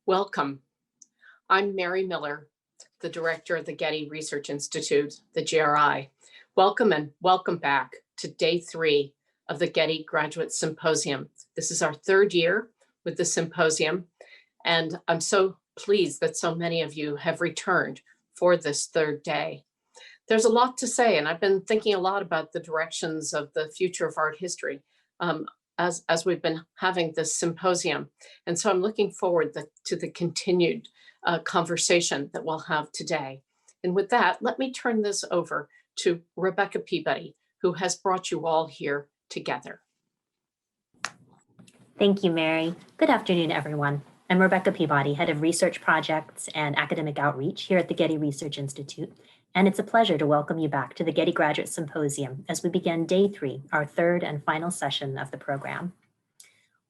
Welcome. I'm Mary Miller, the director of the Getty Research Institute, the GRI. Welcome and welcome back to day 3 of the Getty Graduate Symposium. This is our 3rd year with the symposium, and I'm so pleased that so many of you have returned for this 3rd day. There's a lot to say, and I've been thinking a lot about the directions of the future of art history as we've been having this symposium. And so I'm looking forward to the continued conversation that we'll have today. And with that, let me turn this over to Rebecca Peabody, who has brought you all here together. Thank you, Mary. Good afternoon, everyone. I'm Rebecca Peabody, Head of Research Projects and Academic Outreach here at the Getty Research Institute. And it's a pleasure to welcome you back to the Getty Graduate Symposium as we begin day 3, our 3rd and final session of the program.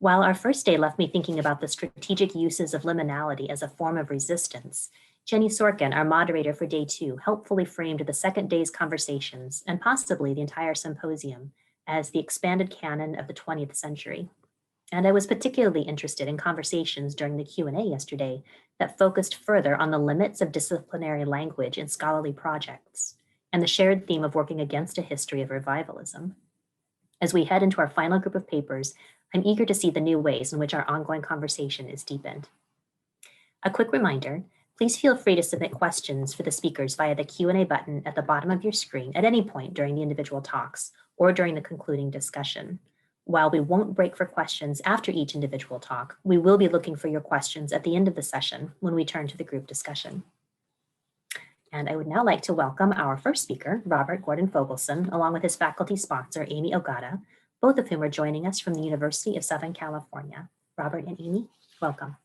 While our first day left me thinking about the strategic uses of liminality as a form of resistance, Jenny Sorkin, our moderator for day 2, helpfully framed the second day's conversations and possibly the entire symposium as the expanded canon of the 20th century. And I was particularly interested in conversations during the Q&A yesterday that focused further on the limits of disciplinary language in scholarly projects and the shared theme of working against a history of revivalism. As we head into our final group of papers, I'm eager to see the new ways in which our ongoing conversation is deepened. A quick reminder, please feel free to submit questions for the speakers via the Q&A button at the bottom of your screen at any point during the individual talks or during the concluding discussion. While we won't break for questions after each individual talk, we will be looking for your questions at the end of the session when we turn to the group discussion. And I would now like to welcome our first speaker, Robert Gordon-Fogleson, along with his faculty sponsor, Amy Ogata, both of whom are joining us from the University of Southern California. Robert and Amy, welcome.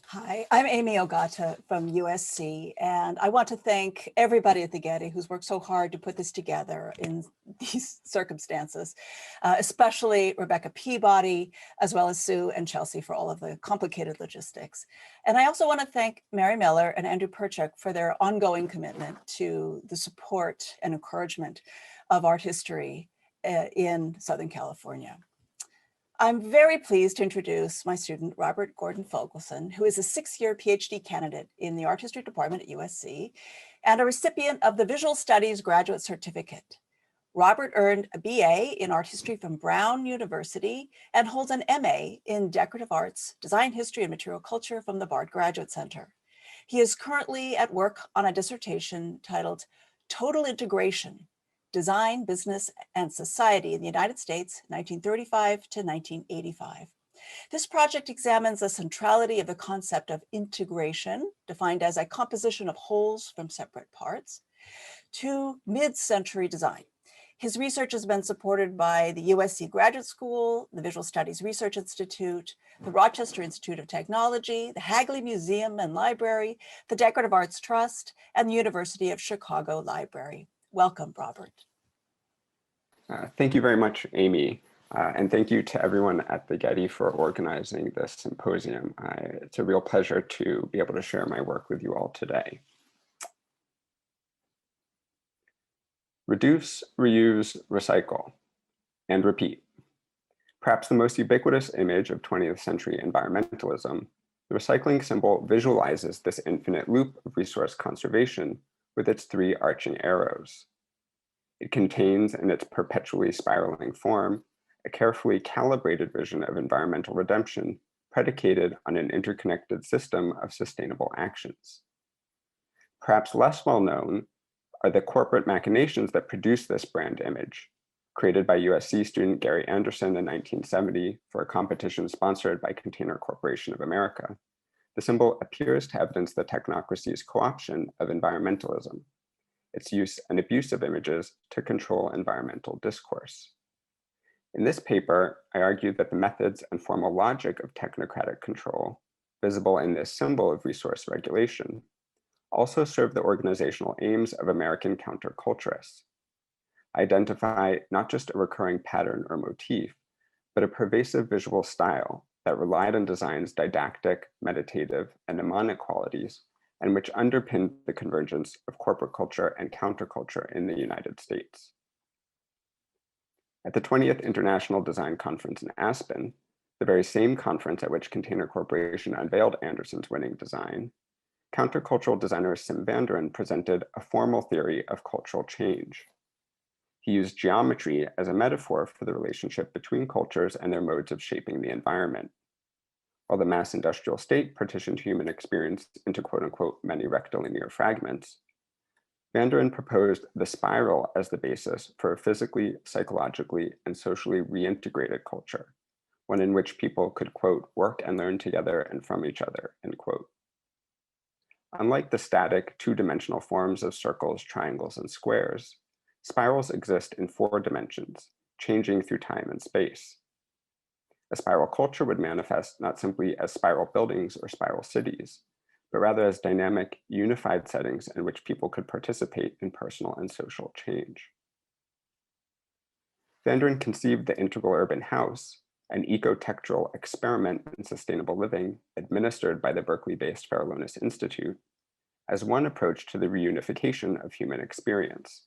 Hi, I'm Amy Ogata from USC, and I want to thank everybody at the Getty who's worked so hard to put this together in these circumstances, especially Rebecca Peabody, as well as Sue and Chelsea for all of the complicated logistics. And I also want to thank Mary Miller and Andrew Perchuk for their ongoing commitment to the support and encouragement of art history in Southern California. I'm very pleased to introduce my student, Robert Gordon-Fogleson, who is a 6-year PhD candidate in the Art History Department at USC and a recipient of the Visual Studies Graduate Certificate. Robert earned a BA in Art History from Brown University and holds an MA in Decorative Arts, Design History and Material Culture from the Bard Graduate Center. He is currently at work on a dissertation titled Total Integration: Design, Business, and Society in the United States, 1935 to 1985. This project examines the centrality of the concept of integration, defined as a composition of wholes from separate parts, to mid-century design. His research has been supported by the USC Graduate School, the Visual Studies Research Institute, the Rochester Institute of Technology, the Hagley Museum and Library, the Decorative Arts Trust, and the University of Chicago Library. Welcome, Robert. Thank you very much, Amy. And thank you to everyone at the Getty for organizing this symposium. It's a real pleasure to be able to share my work with you all today. Reduce, reuse, recycle, and repeat. Perhaps the most ubiquitous image of 20th century environmentalism, the recycling symbol visualizes this infinite loop of resource conservation with its 3 arching arrows. It contains in its perpetually spiraling form a carefully calibrated vision of environmental redemption predicated on an interconnected system of sustainable actions. Perhaps less well known are the corporate machinations that produce this brand image. Created by USC student Gary Anderson in 1970 for a competition sponsored by Container Corporation of America, the symbol appears to evidence the technocracy's co-option of environmentalism, its use and abuse of images to control environmental discourse. In this paper, I argued that the methods and formal logic of technocratic control, visible in this symbol of resource regulation, also serve the organizational aims of American counterculturists. Identify not just a recurring pattern or motif, but a pervasive visual style that relied on design's didactic, meditative, and mnemonic qualities, and which underpinned the convergence of corporate culture and counterculture in the United States. At the 20th International Design Conference in Aspen, the very same conference at which Container Corporation unveiled Anderson's winning design, countercultural designer Sim van Deren presented a formal theory of cultural change. He used geometry as a metaphor for the relationship between cultures and their modes of shaping the environment. While the mass industrial state partitioned human experience into quote-unquote many rectilinear fragments, van Deren proposed the spiral as the basis for a physically, psychologically, and socially reintegrated culture, one in which people could, quote, work and learn together and from each other, end quote. Unlike the static two-dimensional forms of circles, triangles, and squares, spirals exist in 4 dimensions, changing through time and space. A spiral culture would manifest not simply as spiral buildings or spiral cities, but rather as dynamic, unified settings in which people could participate in personal and social change. Van Deren conceived the integral urban house, an eco-textural experiment in sustainable living administered by the Berkeley-based Relationality Institute, as one approach to the reunification of human experience.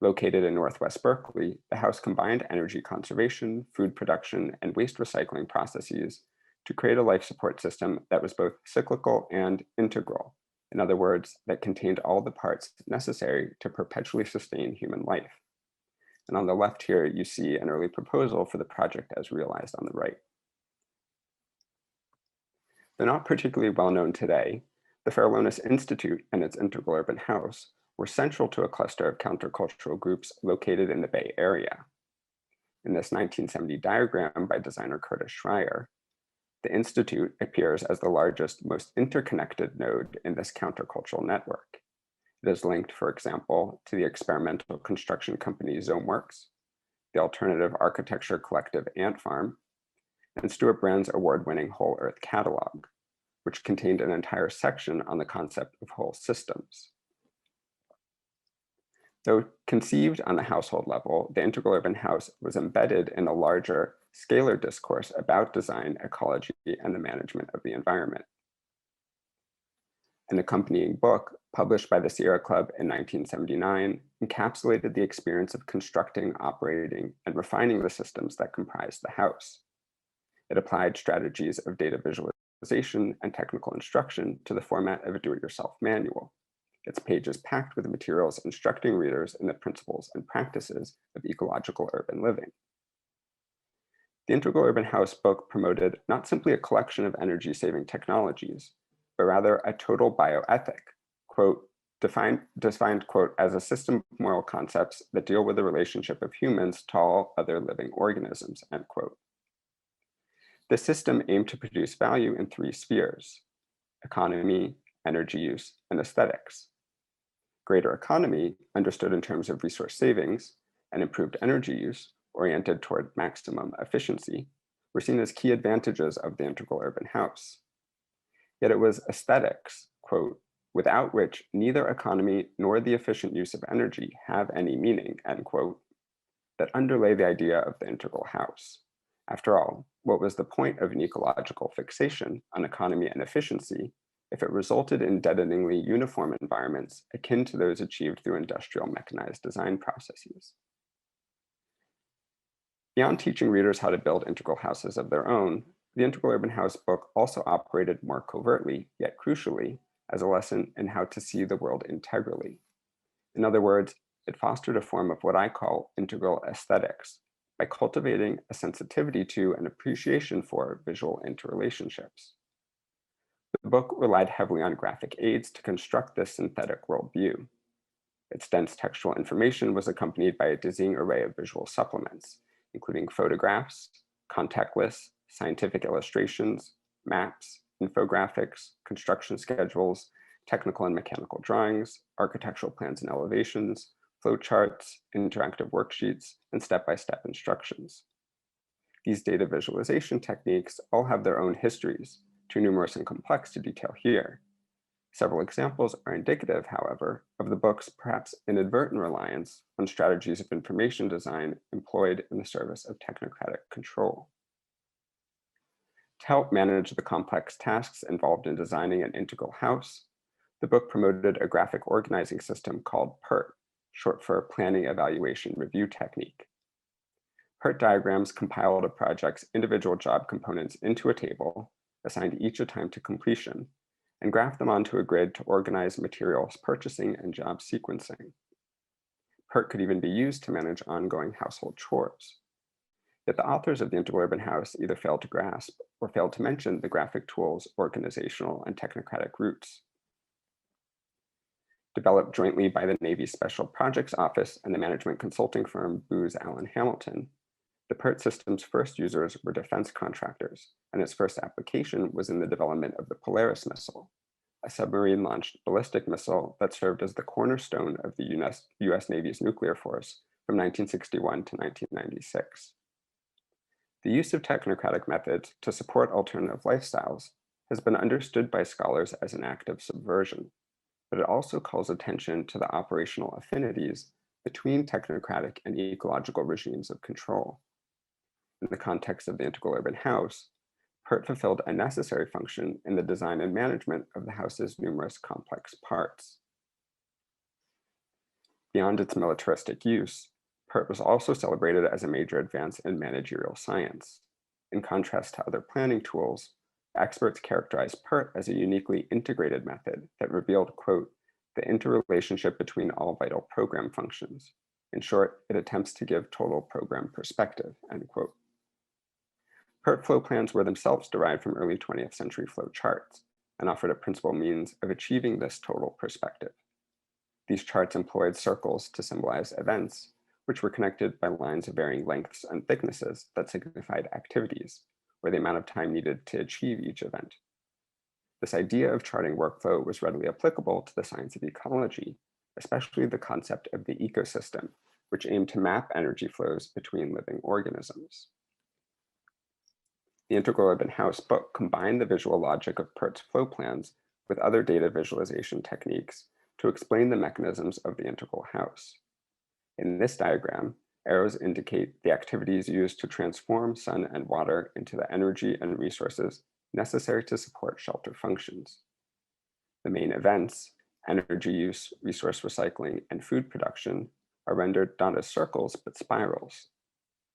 Located in Northwest Berkeley, the house combined energy conservation, food production, and waste recycling processes to create a life support system that was both cyclical and integral. In other words, that contained all the parts necessary to perpetually sustain human life. And on the left here, you see an early proposal for the project as realized on the right. Though not particularly well known today, the Relationality Institute and its integral urban house were central to a cluster of countercultural groups located in the Bay Area. In this 1970 diagram by designer Curtis Schreier, the Institute appears as the largest, most interconnected node in this countercultural network. It is linked, for example, to the experimental construction company Zomeworks, the alternative architecture collective Ant Farm, and Stuart Brand's award-winning Whole Earth Catalog, which contained an entire section on the concept of whole systems. Though conceived on the household level, the integral urban house was embedded in a larger scalar discourse about design, ecology, and the management of the environment. An accompanying book, published by the Sierra Club in 1979, encapsulated the experience of constructing, operating, and refining the systems that comprised the house. It applied strategies of data visualization and technical instruction to the format of a do-it-yourself manual. Its pages packed with materials instructing readers in the principles and practices of ecological urban living. The Integral Urban House book promoted not simply a collection of energy-saving technologies, but rather a total bioethic, quote, defined, quote, as a system of moral concepts that deal with the relationship of humans to all other living organisms, end quote. The system aimed to produce value in 3 spheres: economy, energy use, and aesthetics. Greater economy, understood in terms of resource savings, and improved energy use, oriented toward maximum efficiency, were seen as key advantages of the integral urban house. Yet it was aesthetics, quote, without which neither economy nor the efficient use of energy have any meaning, end quote, that underlay the idea of the integral house. After all, what was the point of an ecological fixation on economy and efficiency if it resulted in deadeningly uniform environments akin to those achieved through industrial mechanized design processes? Beyond teaching readers how to build integral houses of their own, the Integral Urban House book also operated more covertly, yet crucially, as a lesson in how to see the world integrally. In other words, it fostered a form of what I call integral aesthetics by cultivating a sensitivity to and appreciation for visual interrelationships. The book relied heavily on graphic aids to construct this synthetic worldview. Its dense textual information was accompanied by a dizzying array of visual supplements, including photographs, contact lists, scientific illustrations, maps, infographics, construction schedules, technical and mechanical drawings, architectural plans and elevations, flowcharts, interactive worksheets, and step-by-step instructions. These data visualization techniques all have their own histories, too numerous and complex to detail here. Several examples are indicative, however, of the book's perhaps inadvertent reliance on strategies of information design employed in the service of technocratic control. To help manage the complex tasks involved in designing an integral house, the book promoted a graphic organizing system called PERT, short for Planning Evaluation Review Technique. PERT diagrams compiled a project's individual job components into a table, assigned each a time to completion, and graphed them onto a grid to organize materials purchasing and job sequencing. PERT could even be used to manage ongoing household chores. Yet the authors of the Integral Urban House either failed to grasp or failed to mention the graphic tool's organizational and technocratic roots. Developed jointly by the Navy's Special Projects Office and the management consulting firm Booz Allen Hamilton, the PERT system's first users were defense contractors, and its first application was in the development of the Polaris missile, a submarine-launched ballistic missile that served as the cornerstone of the US Navy's nuclear force from 1961 to 1996. The use of technocratic methods to support alternative lifestyles has been understood by scholars as an act of subversion, but it also calls attention to the operational affinities between technocratic and ecological regimes of control. In the context of the Integral Urban House, PERT fulfilled a necessary function in the design and management of the house's numerous complex parts. Beyond its militaristic use, PERT was also celebrated as a major advance in managerial science. In contrast to other planning tools, experts characterized PERT as a uniquely integrated method that revealed, quote, the interrelationship between all vital program functions. In short, it attempts to give total program perspective, end quote. PERT flow plans were themselves derived from early 20th century flow charts and offered a principal means of achieving this total perspective. These charts employed circles to symbolize events, which were connected by lines of varying lengths and thicknesses that signified activities, or the amount of time needed to achieve each event. This idea of charting workflow was readily applicable to the science of ecology, especially the concept of the ecosystem, which aimed to map energy flows between living organisms. The Integral Urban House book combined the visual logic of PERT's flow plans with other data visualization techniques to explain the mechanisms of the integral house. In this diagram, arrows indicate the activities used to transform sun and water into the energy and resources necessary to support shelter functions. The main events, energy use, resource recycling, and food production, are rendered not as circles but spirals.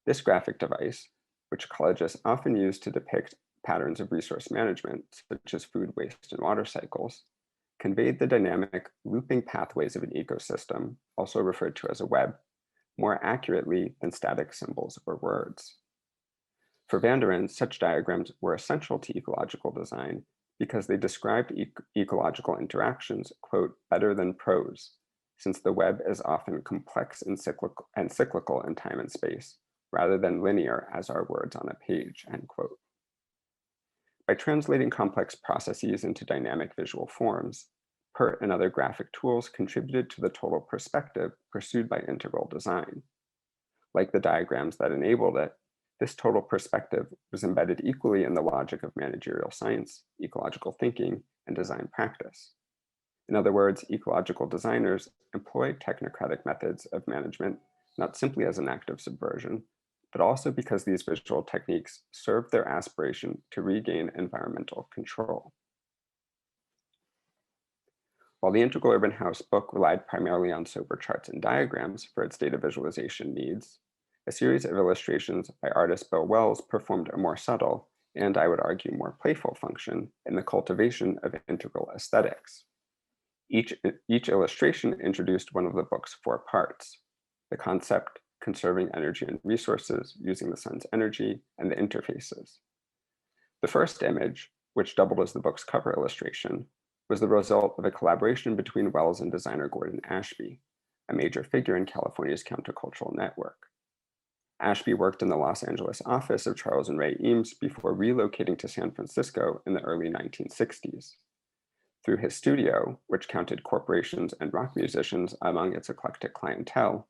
This graphic device, which ecologists often use to depict patterns of resource management, such as food waste and water cycles, conveyed the dynamic looping pathways of an ecosystem, also referred to as a web, more accurately than static symbols or words. For Van der Ende, such diagrams were essential to ecological design because they described ecological interactions, quote, better than prose, since the web is often complex and cyclical in time and space, rather than linear as are words on a page, end quote. By translating complex processes into dynamic visual forms, PERT and other graphic tools contributed to the total perspective pursued by integral design. Like the diagrams that enabled it, this total perspective was embedded equally in the logic of managerial science, ecological thinking, and design practice. In other words, ecological designers employed technocratic methods of management not simply as an act of subversion, but also because these visual techniques served their aspiration to regain environmental control. While the Integral Urban House book relied primarily on sober charts and diagrams for its data visualization needs, a series of illustrations by artist Bill Wells performed a more subtle, and I would argue more playful function in the cultivation of integral aesthetics. Each illustration introduced one of the book's 4 parts: the concept, conserving energy and resources using the sun's energy, and the interfaces. The first image, which doubled as the book's cover illustration, was the result of a collaboration between Wells and designer Gordon Ashby, a major figure in California's countercultural network. Ashby worked in the Los Angeles office of Charles and Ray Eames before relocating to San Francisco in the early 1960s. Through his studio, which counted corporations and rock musicians among its eclectic clientele,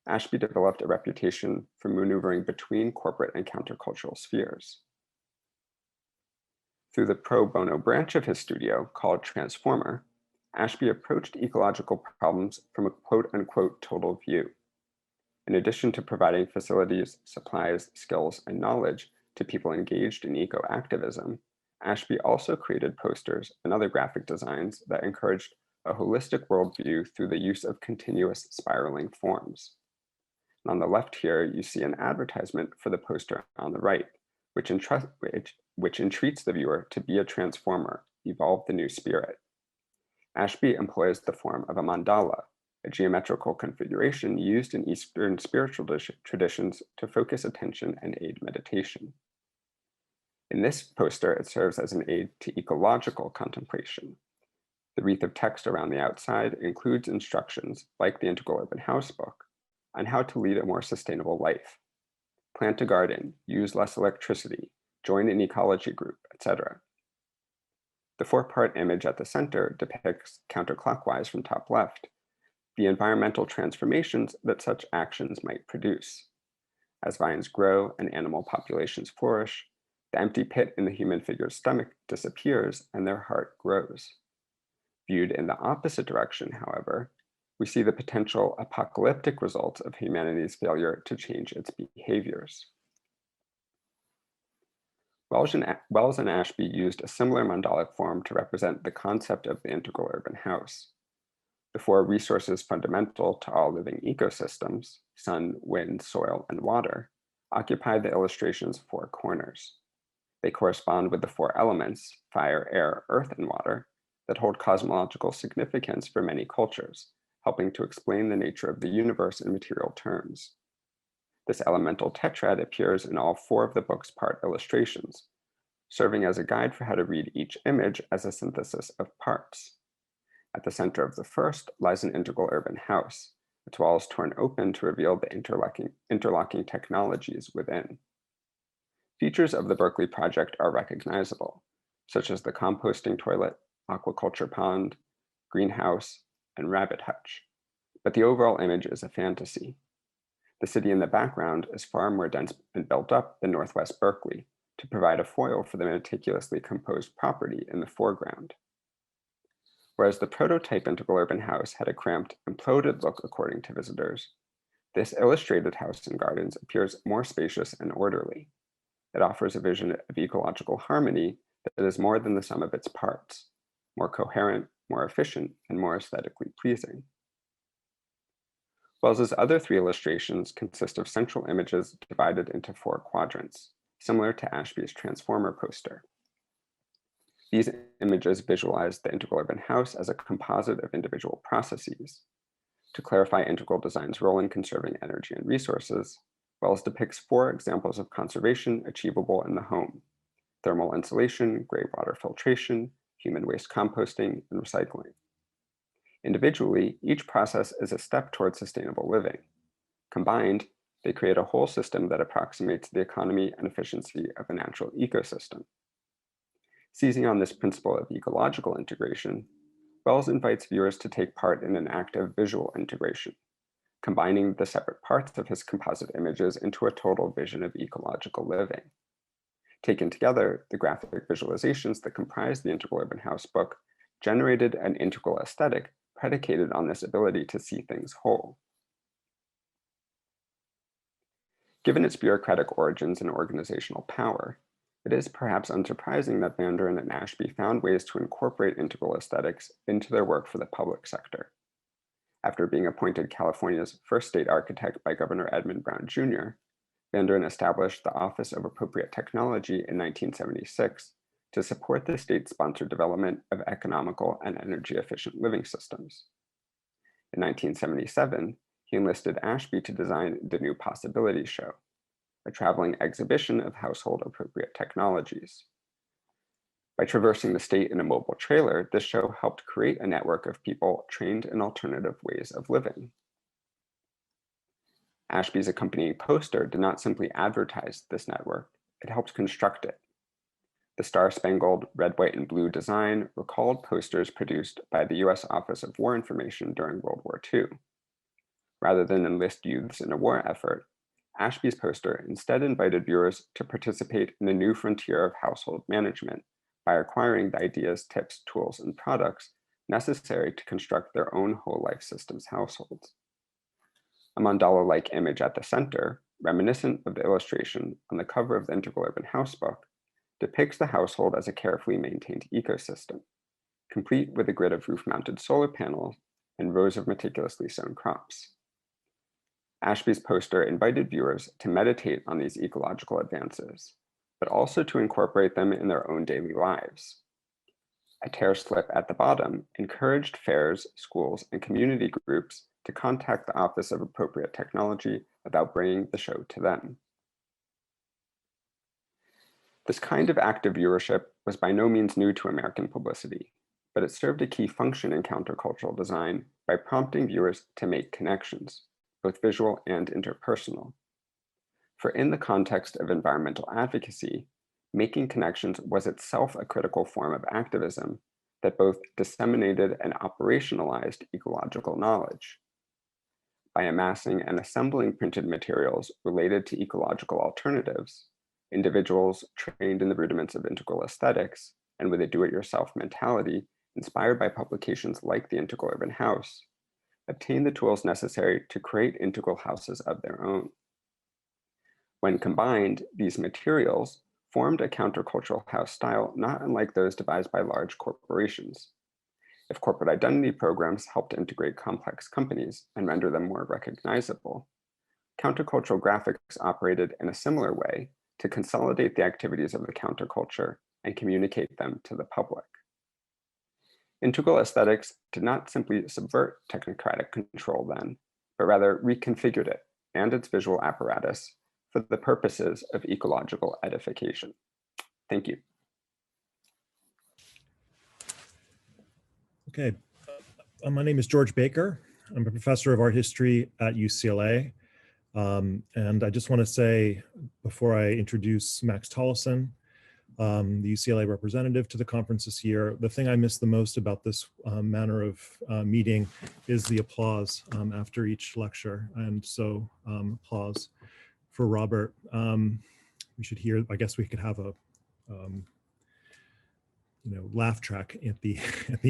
Ashby developed a reputation for maneuvering between corporate and countercultural spheres. Through the pro bono branch of his studio, called Transformer, Ashby approached ecological problems from a quote-unquote total view. In addition to providing facilities, supplies, skills, and knowledge to people engaged in eco-activism, Ashby also created posters and other graphic designs that encouraged a holistic worldview through the use of continuous spiraling forms. And on the left here, you see an advertisement for the poster on the right, which entreats the viewer to be a transformer, evolve the new spirit. Ashby employs the form of a mandala, a geometrical configuration used in Eastern spiritual traditions to focus attention and aid meditation. In this poster, it serves as an aid to ecological contemplation. The wreath of text around the outside includes instructions, like the Integral Urban House book, on how to lead a more sustainable life. Plant a garden, use less electricity, join an ecology group, etc. The four-part image at the center depicts, counterclockwise from top left, the environmental transformations that such actions might produce. As vines grow and animal populations flourish, the empty pit in the human figure's stomach disappears and their heart grows. Viewed in the opposite direction, however, we see the potential apocalyptic results of humanity's failure to change its behaviors. Wells and Ashby used a similar mandalic form to represent the concept of the integral urban house. The four resources fundamental to all living ecosystems, sun, wind, soil, and water, occupy the illustration's four corners. They correspond with the four elements, fire, air, earth, and water, that hold cosmological significance for many cultures, helping to explain the nature of the universe in material terms. This elemental tetrad appears in all four of the book's part illustrations, serving as a guide for how to read each image as a synthesis of parts. At the center of the first lies an integral urban house, its walls torn open to reveal the interlocking technologies within. Features of the Berkeley project are recognizable, such as the composting toilet, aquaculture pond, greenhouse, and rabbit hutch, but the overall image is a fantasy. The city in the background is far more dense and built up than Northwest Berkeley to provide a foil for the meticulously composed property in the foreground. Whereas the prototype integral urban house had a cramped, imploded look according to visitors, this illustrated house and gardens appears more spacious and orderly. It offers a vision of ecological harmony that is more than the sum of its parts, more coherent, more efficient, and more aesthetically pleasing. Wells's other three illustrations consist of central images divided into four quadrants, similar to Ashby's transformer poster. These images visualize the integral urban house as a composite of individual processes. To clarify integral design's role in conserving energy and resources, Wells depicts four examples of conservation achievable in the home: thermal insulation, gray water filtration, human waste composting, and recycling. Individually, each process is a step towards sustainable living. Combined, they create a whole system that approximates the economy and efficiency of a natural ecosystem. Seizing on this principle of ecological integration, Wells invites viewers to take part in an active visual integration, combining the separate parts of his composite images into a total vision of ecological living. Taken together, the graphic visualizations that comprise the Integral Urban House book generated an integral aesthetic predicated on this ability to see things whole. Given its bureaucratic origins and organizational power, it is perhaps unsurprising that Van Duren and Ashby found ways to incorporate integral aesthetics into their work for the public sector. After being appointed California's first state architect by Governor Edmund Brown Jr., Van Duren established the Office of Appropriate Technology in 1976 to support the state-sponsored development of economical and energy-efficient living systems. In 1977, he enlisted Ashby to design the New Possibilities Show, a traveling exhibition of household-appropriate technologies. By traversing the state in a mobile trailer, this show helped create a network of people trained in alternative ways of living. Ashby's accompanying poster did not simply advertise this network, it helped construct it. The star-spangled red, white, and blue design recalled posters produced by the US Office of War Information during World War II. Rather than enlist youths in a war effort, Ashby's poster instead invited viewers to participate in a new frontier of household management by acquiring the ideas, tips, tools, and products necessary to construct their own whole life systems households. A mandala-like image at the center, reminiscent of the illustration on the cover of the Integral Urban House book, depicts the household as a carefully maintained ecosystem, complete with a grid of roof-mounted solar panels and rows of meticulously sown crops. Ashby's poster invited viewers to meditate on these ecological advances, but also to incorporate them in their own daily lives. A tear slip at the bottom encouraged fairs, schools, and community groups to contact the Office of Appropriate Technology about bringing the show to them. This kind of active viewership was by no means new to American publicity, but it served a key function in countercultural design by prompting viewers to make connections, both visual and interpersonal. For in the context of environmental advocacy, making connections was itself a critical form of activism that both disseminated and operationalized ecological knowledge. By amassing and assembling printed materials related to ecological alternatives, individuals trained in the rudiments of integral aesthetics and with a do-it-yourself mentality inspired by publications like the Integral Urban House, obtained the tools necessary to create integral houses of their own. When combined, these materials formed a countercultural house style not unlike those devised by large corporations. If corporate identity programs helped integrate complex companies and render them more recognizable, countercultural graphics operated in a similar way to consolidate the activities of the counterculture and communicate them to the public. Integral aesthetics did not simply subvert technocratic control then, but rather reconfigured it and its visual apparatus for the purposes of ecological edification. Thank you. Okay, my name is George Baker. I'm a professor of art history at UCLA. And I just want to say, before I introduce Max Tolleson, the UCLA representative to the conference this year, the thing I miss the most about this manner of meeting is the applause after each lecture. And so applause for Robert. We should hear, I guess we could have a laugh track at the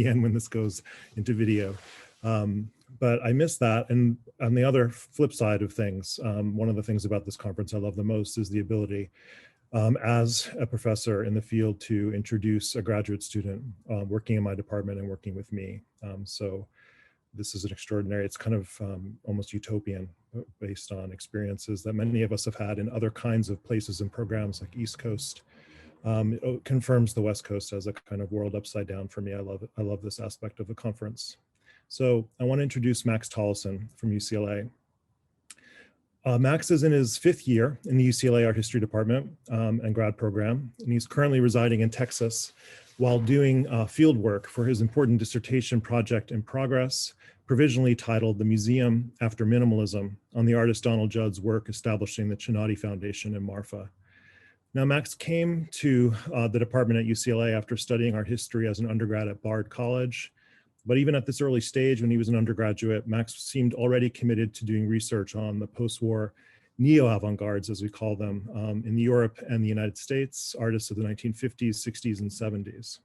end when this goes into video. But I miss that. And on the other flip side of things, one of the things about this conference I love the most is the ability as a professor in the field to introduce a graduate student working in my department and working with me. So this is an extraordinary, it's kind of almost utopian based on experiences that many of us have had in other kinds of places and programs like East Coast. It confirms the West Coast as a kind of world upside down for me. I love this aspect of the conference. So I want to introduce Max Tolleson from UCLA. Max is in his 5th year in the UCLA Art History Department and grad program, and he's currently residing in Texas while doing field work for his important dissertation project in progress, provisionally titled The Museum After Minimalism, on the artist Donald Judd's work establishing the Chanati Foundation in Marfa. Now, Max came to the department at UCLA after studying art history as an undergrad at Bard College. But even at this early stage, when he was an undergraduate, Max seemed already committed to doing research on the post-war neo-avant-gardes, as we call them, in Europe and the United States, artists of the 1950s, 60s, and 70s.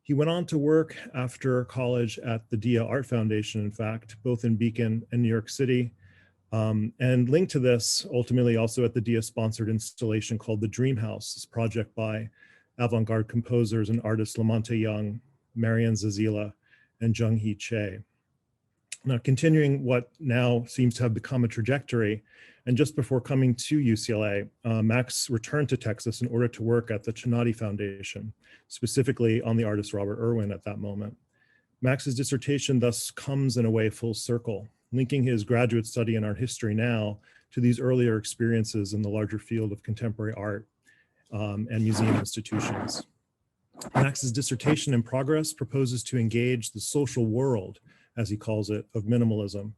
He went on to work after college at the DIA Art Foundation, in fact, both in Beacon and New York City, and linked to this, ultimately also at the DIA-sponsored installation called The Dream House, this project by avant-garde composers and artists Lamonte Young, Marianne Zazila, and Jung-Hee Che. Now, continuing what now seems to have become a trajectory, and just before coming to UCLA, Max returned to Texas in order to work at the Chanati Foundation, specifically on the artist Robert Irwin at that moment. Max's dissertation thus comes in a way full circle, linking his graduate study in art history now to these earlier experiences in the larger field of contemporary art and museum institutions. Max's dissertation in progress proposes to engage the social world, as he calls it, of minimalism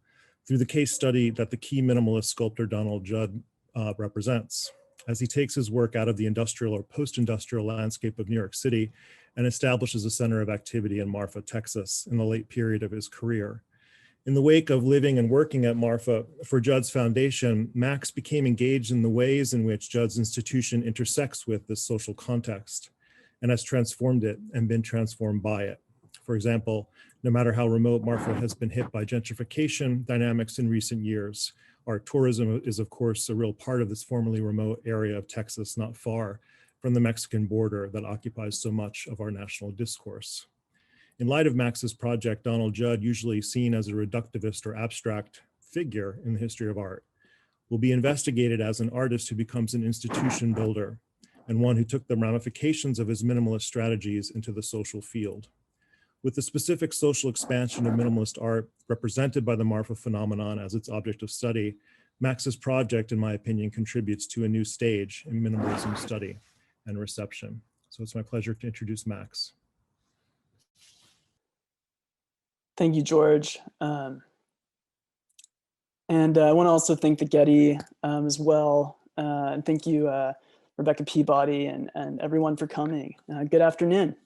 through the case study that the key minimalist sculptor Donald Judd represents, as he takes his work out of the industrial or post-industrial landscape of New York City and establishes a center of activity in Marfa, Texas, in the late period of his career. In the wake of living and working at Marfa for Judd's foundation, Max became engaged in the ways in which Judd's institution intersects with this social context, and has transformed it and been transformed by it. For example, no matter how remote Marfa has been hit by gentrification dynamics in recent years, art tourism is of course a real part of this formerly remote area of Texas, not far from the Mexican border that occupies so much of our national discourse. In light of Max's project, Donald Judd, usually seen as a reductivist or abstract figure in the history of art, will be investigated as an artist who becomes an institution builder and one who took the ramifications of his minimalist strategies into the social field. With the specific social expansion of minimalist art represented by the Marfa phenomenon as its object of study, Max's project, in my opinion, contributes to a new stage in minimalism study and reception. So it's my pleasure to introduce Max. Thank you, George. And I want to also thank the Getty as well. And thank you, Rebecca Peabody and everyone for coming. Good afternoon.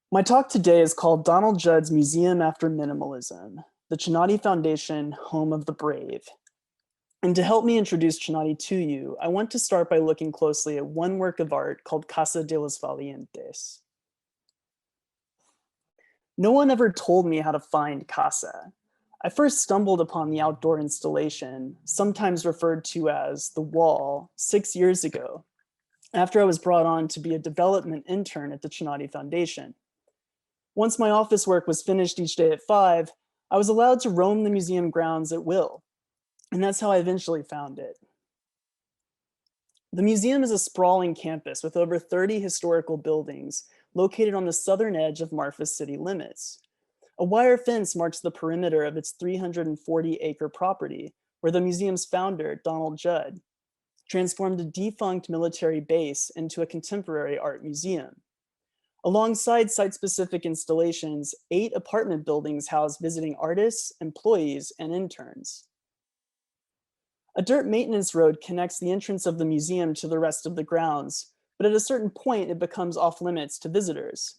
My talk today is called Donald Judd's Museum After Minimalism, the Chanati Foundation, Home of the Brave. And to help me introduce Chanati to you, I want to start by looking closely at one work of art called Casa de los Valientes. No one ever told me how to find Casa. I first stumbled upon the outdoor installation, sometimes referred to as the Wall, 6 years ago, after I was brought on to be a development intern at the Chanati Foundation. Once my office work was finished each day at 5, I was allowed to roam the museum grounds at will, and that's how I eventually found it. The museum is a sprawling campus with over 30 historical buildings located on the southern edge of Marfa's city limits. A wire fence marks the perimeter of its 340-acre property, where the museum's founder, Donald Judd, transformed a defunct military base into a contemporary art museum. Alongside site-specific installations, 8 apartment buildings house visiting artists, employees, and interns. A dirt maintenance road connects the entrance of the museum to the rest of the grounds, but at a certain point, it becomes off limits to visitors.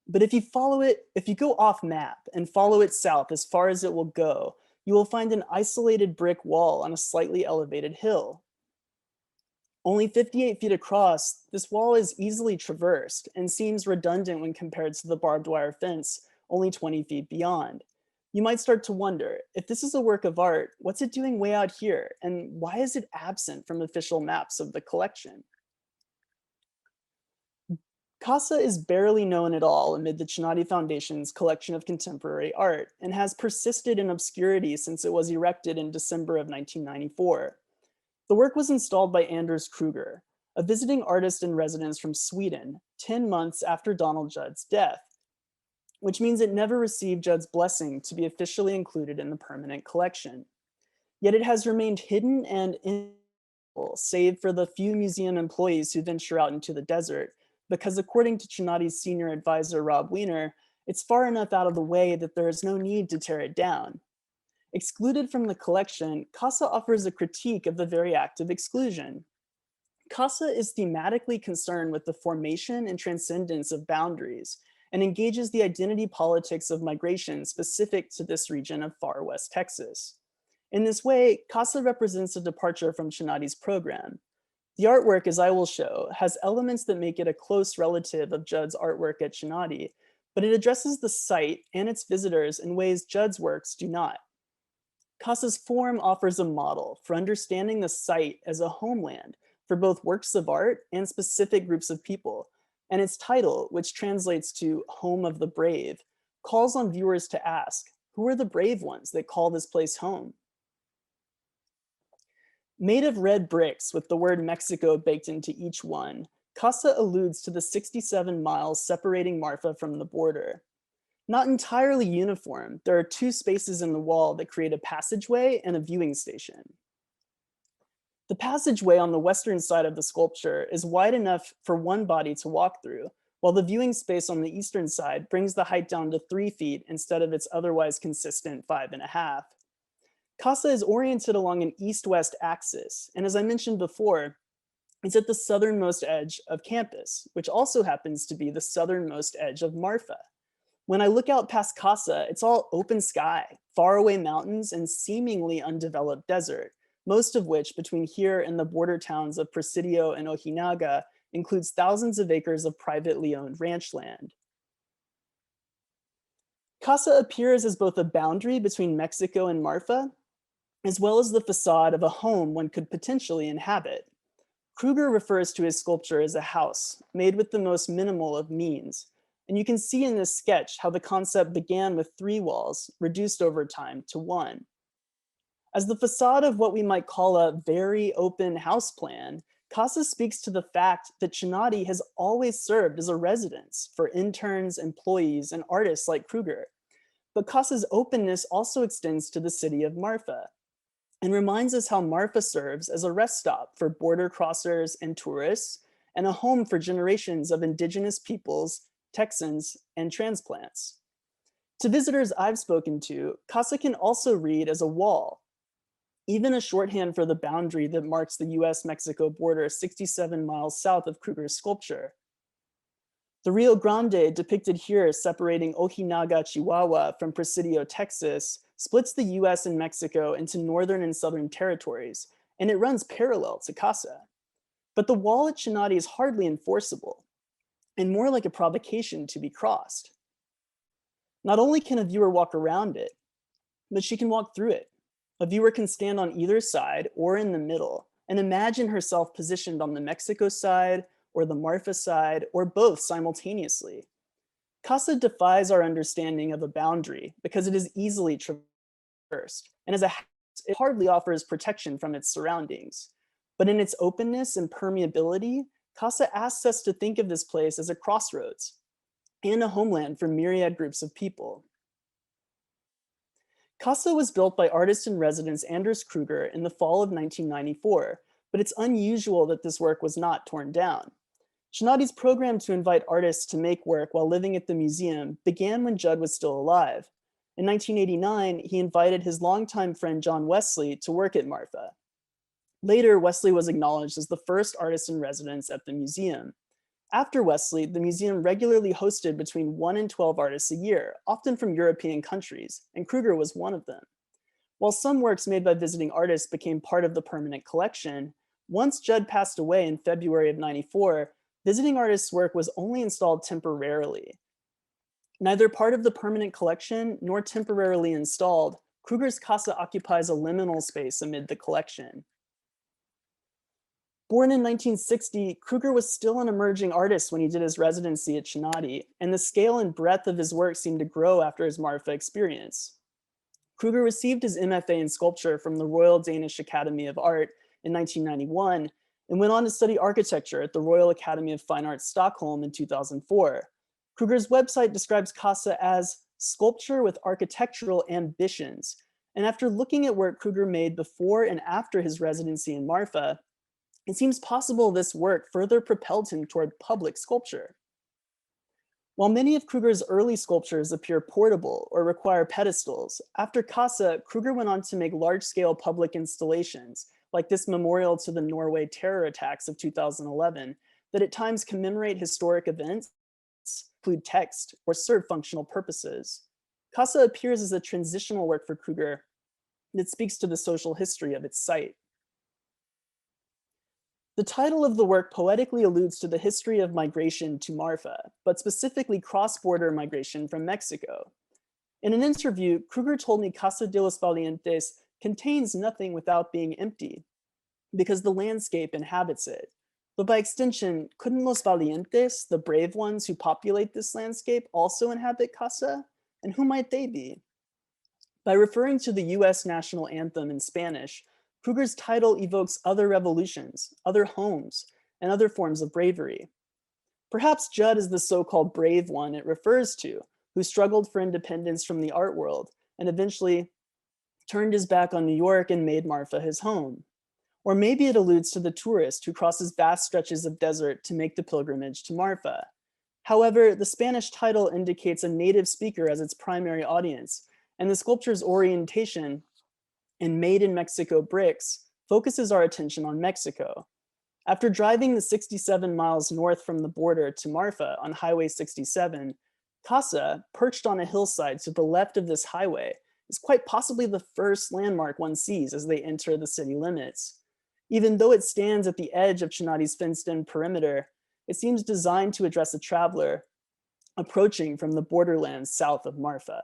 But if you go off map and follow it south as far as it will go, you will find an isolated brick wall on a slightly elevated hill. Only 58 feet across, this wall is easily traversed and seems redundant when compared to the barbed wire fence only 20 feet beyond. You might start to wonder, if this is a work of art, what's it doing way out here? And why is it absent from official maps of the collection? Casa is barely known at all amid the Chanati Foundation's collection of contemporary art and has persisted in obscurity since it was erected in December of 1994. The work was installed by Anders Kruger, a visiting artist in residence from Sweden, 10 months after Donald Judd's death, which means it never received Judd's blessing to be officially included in the permanent collection. Yet it has remained hidden and invisible, save for the few museum employees who venture out into the desert, because according to Chanati's senior advisor, Rob Weiner, it's far enough out of the way that there is no need to tear it down. Excluded from the collection, Casa offers a critique of the very act of exclusion. Casa is thematically concerned with the formation and transcendence of boundaries and engages the identity politics of migration specific to this region of far West Texas. In this way, Casa represents a departure from Chanati's program. The artwork, as I will show, has elements that make it a close relative of Judd's artwork at Chanati, but it addresses the site and its visitors in ways Judd's works do not. Casa's form offers a model for understanding the site as a homeland for both works of art and specific groups of people, and its title, which translates to Home of the Brave, calls on viewers to ask, who are the brave ones that call this place home? Made of red bricks with the word Mexico baked into each one, Casa alludes to the 67 miles separating Marfa from the border. Not entirely uniform, there are 2 spaces in the wall that create a passageway and a viewing station. The passageway on the western side of the sculpture is wide enough for one body to walk through, while the viewing space on the eastern side brings the height down to 3 feet instead of its otherwise consistent 5.5. Casa is oriented along an east-west axis, and as I mentioned before, it's at the southernmost edge of campus, which also happens to be the southernmost edge of Marfa. When I look out past Casa, it's all open sky, faraway mountains, and seemingly undeveloped desert, most of which between here and the border towns of Presidio and Ojinaga includes thousands of acres of privately owned ranch land. Casa appears as both a boundary between Mexico and Marfa, as well as the facade of a home one could potentially inhabit. Kruger refers to his sculpture as a house, made with the most minimal of means, And you can see in this sketch how the concept began with 3 walls, reduced over time to 1. As the facade of what we might call a very open house plan, Casa speaks to the fact that Chanati has always served as a residence for interns, employees, and artists like Kruger. But Casa's openness also extends to the city of Marfa and reminds us how Marfa serves as a rest stop for border crossers and tourists, and a home for generations of indigenous peoples, Texans, and transplants. To visitors I've spoken to, Casa can also read as a wall, even a shorthand for the boundary that marks the US-Mexico border 67 miles south of Kruger's sculpture. The Rio Grande depicted here separating Ojinaga, Chihuahua from Presidio, Texas, splits the US and Mexico into northern and southern territories, and it runs parallel to Casa. But the wall at Chanati is hardly enforceable, and more like a provocation to be crossed. Not only can a viewer walk around it, but she can walk through it. A viewer can stand on either side or in the middle and imagine herself positioned on the Mexico side or the Marfa side or both simultaneously. Casa defies our understanding of a boundary because it is easily traversed, and as a house, it hardly offers protection from its surroundings. But in its openness and permeability, Casa asks us to think of this place as a crossroads and a homeland for myriad groups of people. Casa was built by artist in residence Anders Kruger in the fall of 1994, but it's unusual that this work was not torn down. Chanati's program to invite artists to make work while living at the museum began when Judd was still alive. In 1989, he invited his longtime friend John Wesley to work at Marfa. Later, Wesley was acknowledged as the first artist in residence at the museum. After Wesley, the museum regularly hosted between 1 and 12 artists a year, often from European countries, and Kruger was one of them. While some works made by visiting artists became part of the permanent collection, once Judd passed away in February of '94, visiting artists' work was only installed temporarily. Neither part of the permanent collection nor temporarily installed, Kruger's Casa occupies a liminal space amid the collection. Born in 1960, Kruger was still an emerging artist when he did his residency at Chanati, and the scale and breadth of his work seemed to grow after his Marfa experience. Kruger received his MFA in sculpture from the Royal Danish Academy of Art in 1991 and went on to study architecture at the Royal Academy of Fine Arts Stockholm in 2004. Kruger's website describes Casa as sculpture with architectural ambitions, and after looking at work Kruger made before and after his residency in Marfa, it seems possible this work further propelled him toward public sculpture. While many of Kruger's early sculptures appear portable or require pedestals, after Casa, Kruger went on to make large-scale public installations, like this memorial to the Norway terror attacks of 2011, that at times commemorate historic events, include text, or serve functional purposes. Casa appears as a transitional work for Kruger that speaks to the social history of its site. The title of the work poetically alludes to the history of migration to Marfa, but specifically cross-border migration from Mexico. In an interview, Kruger told me Casa de los Valientes contains nothing without being empty, because the landscape inhabits it. But by extension, couldn't los valientes, the brave ones who populate this landscape, also inhabit Casa? And who might they be? By referring to the US national anthem in Spanish, Kruger's title evokes other revolutions, other homes, and other forms of bravery. Perhaps Judd is the so-called brave one it refers to, who struggled for independence from the art world and eventually turned his back on New York and made Marfa his home. Or maybe it alludes to the tourist who crosses vast stretches of desert to make the pilgrimage to Marfa. However, the Spanish title indicates a native speaker as its primary audience, and the sculpture's orientation in made in Mexico bricks focuses our attention on Mexico. After driving the 67 miles north from the border to Marfa on Highway 67, Casa, perched on a hillside to the left of this highway, is quite possibly the first landmark one sees as they enter the city limits. Even though it stands at the edge of Chanati's fenced-in perimeter, it seems designed to address a traveler approaching from the borderlands south of Marfa.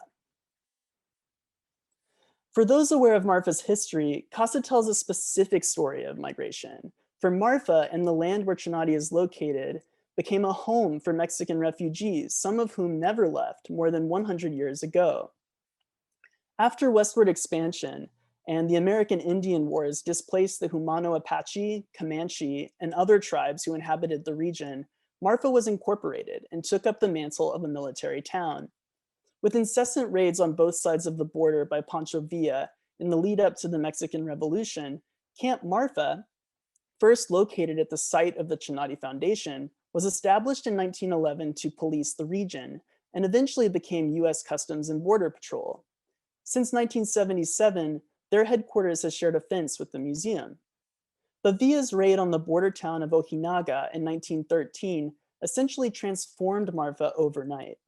For those aware of Marfa's history, Casa tells a specific story of migration. For Marfa and the land where Chanati is located, became a home for Mexican refugees, some of whom never left more than 100 years ago. After westward expansion and the American Indian Wars displaced the Humano-Apache, Comanche, and other tribes who inhabited the region, Marfa was incorporated and took up the mantle of a military town. With incessant raids on both sides of the border by Pancho Villa in the lead up to the Mexican Revolution, Camp Marfa, first located at the site of the Chanati Foundation, was established in 1911 to police the region and eventually became US Customs and Border Patrol. Since 1977, their headquarters has shared a fence with the museum. But Villa's raid on the border town of Ojinaga in 1913 essentially transformed Marfa overnight.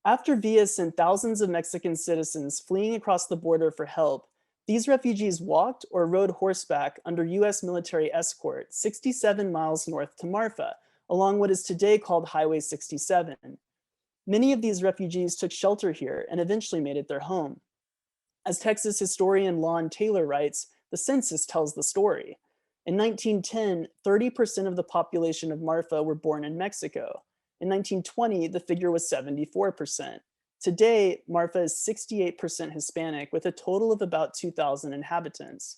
After Villa sent thousands of Mexican citizens fleeing across the border for help, these refugees walked or rode horseback under US military escort 67 miles north to Marfa, along what is today called Highway 67. Many of these refugees took shelter here and eventually made it their home. As Texas historian Lon Taylor writes, the census tells the story. In 1910, 30% of the population of Marfa were born in Mexico. In 1920, the figure was 74%. Today, Marfa is 68% Hispanic with a total of about 2,000 inhabitants.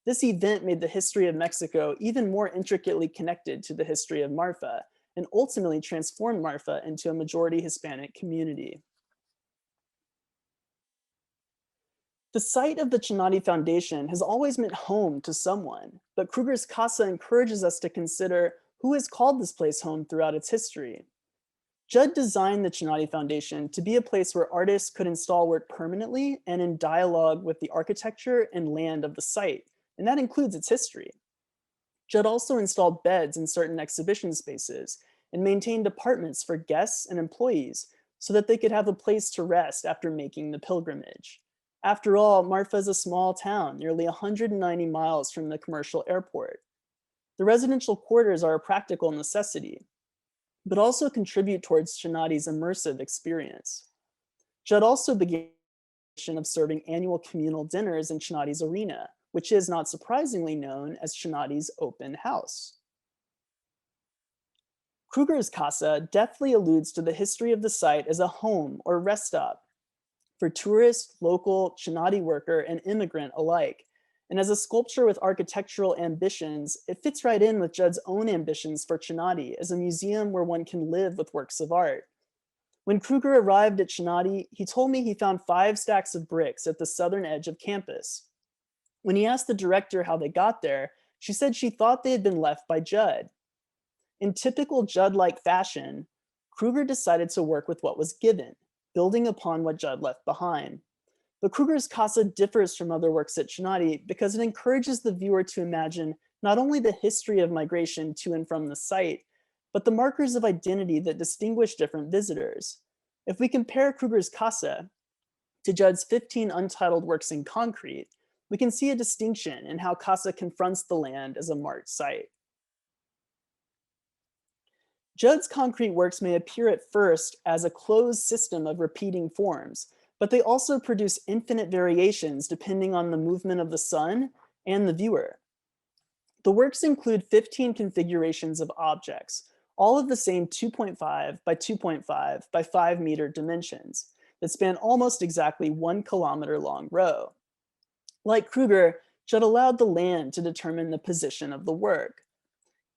This event made the history of Mexico even more intricately connected to the history of Marfa and ultimately transformed Marfa into a majority Hispanic community. The site of the Chanati Foundation has always meant home to someone, but Kruger's Casa encourages us to consider who has called this place home throughout its history. Judd designed the Chanati Foundation to be a place where artists could install work permanently and in dialogue with the architecture and land of the site, and that includes its history. Judd also installed beds in certain exhibition spaces and maintained apartments for guests and employees so that they could have a place to rest after making the pilgrimage. After all, Marfa is a small town, nearly 190 miles from the commercial airport. The residential quarters are a practical necessity, but also contribute towards Chanati's immersive experience. Judd also began the tradition of serving annual communal dinners in Chanati's arena, which is not surprisingly known as Chanati's open house. Kruger's Casa deftly alludes to the history of the site as a home or rest stop for tourist, local, Chanati worker, and immigrant alike. And as a sculpture with architectural ambitions, it fits right in with Judd's own ambitions for Chanati as a museum where one can live with works of art. When Kruger arrived at Chanati, he told me he found 5 stacks of bricks at the southern edge of campus. When he asked the director how they got there, she said she thought they had been left by Judd. In typical Judd-like fashion, Kruger decided to work with what was given, building upon what Judd left behind. But Kruger's Casa differs from other works at Chanati because it encourages the viewer to imagine not only the history of migration to and from the site, but the markers of identity that distinguish different visitors. If we compare Kruger's Casa to Judd's 15 untitled works in concrete, we can see a distinction in how Casa confronts the land as a marked site. Judd's concrete works may appear at first as a closed system of repeating forms, but they also produce infinite variations depending on the movement of the sun and the viewer. The works include 15 configurations of objects, all of the same 2.5 by 2.5 by 5 meter dimensions that span almost exactly 1 kilometer long row. Like Kruger, Judd allowed the land to determine the position of the work.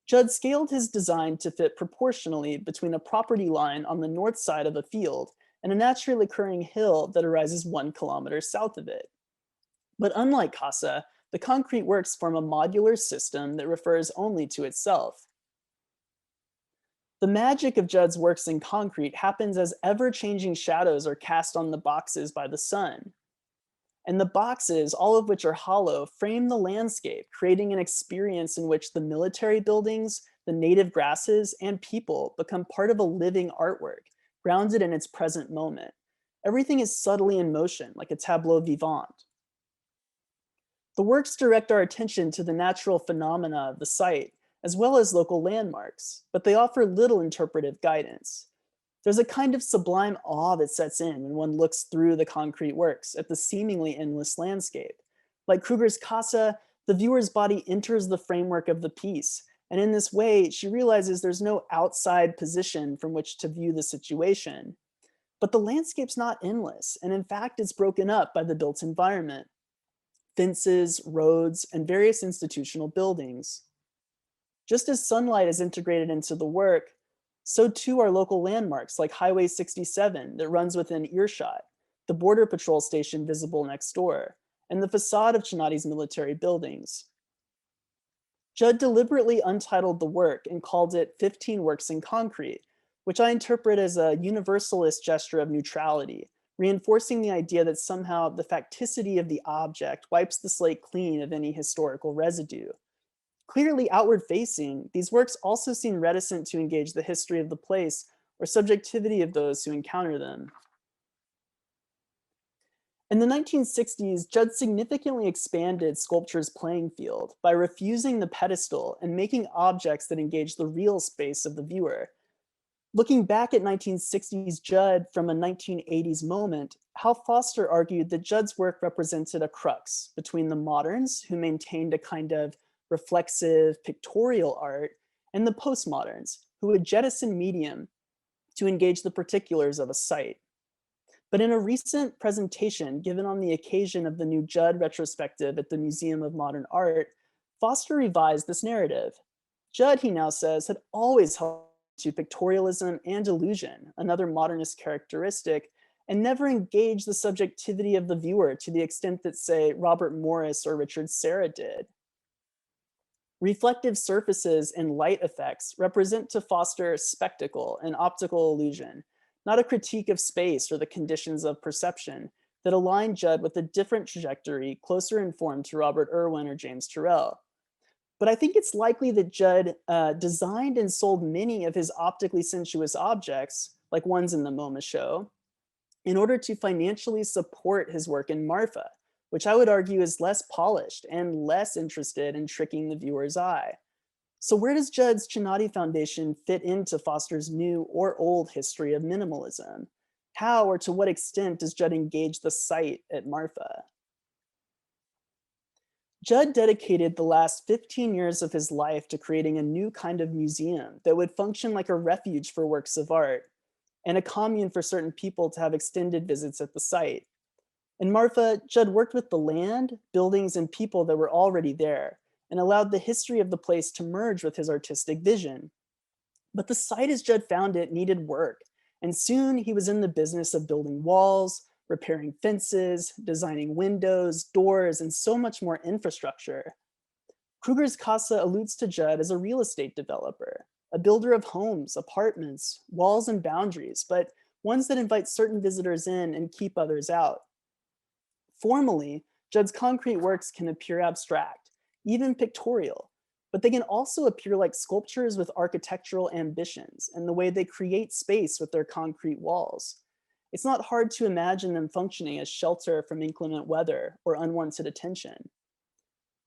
Judd scaled his design to fit proportionally between a property line on the north side of a field and a naturally occurring hill that arises 1 kilometer south of it. But unlike Casa, the concrete works form a modular system that refers only to itself. The magic of Judd's works in concrete happens as ever-changing shadows are cast on the boxes by the sun. And the boxes, all of which are hollow, frame the landscape, creating an experience in which the military buildings, the native grasses, and people become part of a living artwork, grounded in its present moment. Everything is subtly in motion, like a tableau vivant. The works direct our attention to the natural phenomena of the site, as well as local landmarks, but they offer little interpretive guidance. There's a kind of sublime awe that sets in when one looks through the concrete works at the seemingly endless landscape. Like Kruger's Casa, the viewer's body enters the framework of the piece, And in this way, she realizes there's no outside position from which to view the situation. But the landscape's not endless, and in fact, it's broken up by the built environment: fences, roads, and various institutional buildings. Just as sunlight is integrated into the work, so too are local landmarks like Highway 67 that runs within earshot, the Border Patrol station visible next door, and the facade of Chanati's military buildings. Judd deliberately untitled the work and called it 15 Works in Concrete, which I interpret as a universalist gesture of neutrality, reinforcing the idea that somehow the facticity of the object wipes the slate clean of any historical residue. Clearly outward facing, these works also seem reticent to engage the history of the place or subjectivity of those who encounter them. In the 1960s, Judd significantly expanded sculpture's playing field by refusing the pedestal and making objects that engage the real space of the viewer. Looking back at 1960s Judd from a 1980s moment, Hal Foster argued that Judd's work represented a crux between the moderns, who maintained a kind of reflexive pictorial art, and the postmoderns, who would jettison medium to engage the particulars of a site. But in a recent presentation given on the occasion of the new Judd retrospective at the Museum of Modern Art, Foster revised this narrative. Judd, he now says, had always held to pictorialism and illusion, another modernist characteristic, and never engaged the subjectivity of the viewer to the extent that, say, Robert Morris or Richard Serra did. Reflective surfaces and light effects represent to Foster spectacle and optical illusion, not a critique of space or the conditions of perception that align Judd with a different trajectory closer in form to Robert Irwin or James Turrell. But I think it's likely that Judd designed and sold many of his optically sensuous objects, like ones in the MoMA show, in order to financially support his work in Marfa, which I would argue is less polished and less interested in tricking the viewer's eye. So where does Judd's Chanati Foundation fit into Foster's new or old history of minimalism? How or to what extent does Judd engage the site at Marfa? Judd dedicated the last 15 years of his life to creating a new kind of museum that would function like a refuge for works of art and a commune for certain people to have extended visits at the site. In Marfa, Judd worked with the land, buildings, and people that were already there and allowed the history of the place to merge with his artistic vision. But the site as Judd found it needed work, and soon he was in the business of building walls, repairing fences, designing windows, doors, and so much more infrastructure. Kruger's Casa alludes to Judd as a real estate developer, a builder of homes, apartments, walls, and boundaries, but ones that invite certain visitors in and keep others out. Formally, Judd's concrete works can appear abstract, even pictorial, but they can also appear like sculptures with architectural ambitions and the way they create space with their concrete walls. It's not hard to imagine them functioning as shelter from inclement weather or unwanted attention.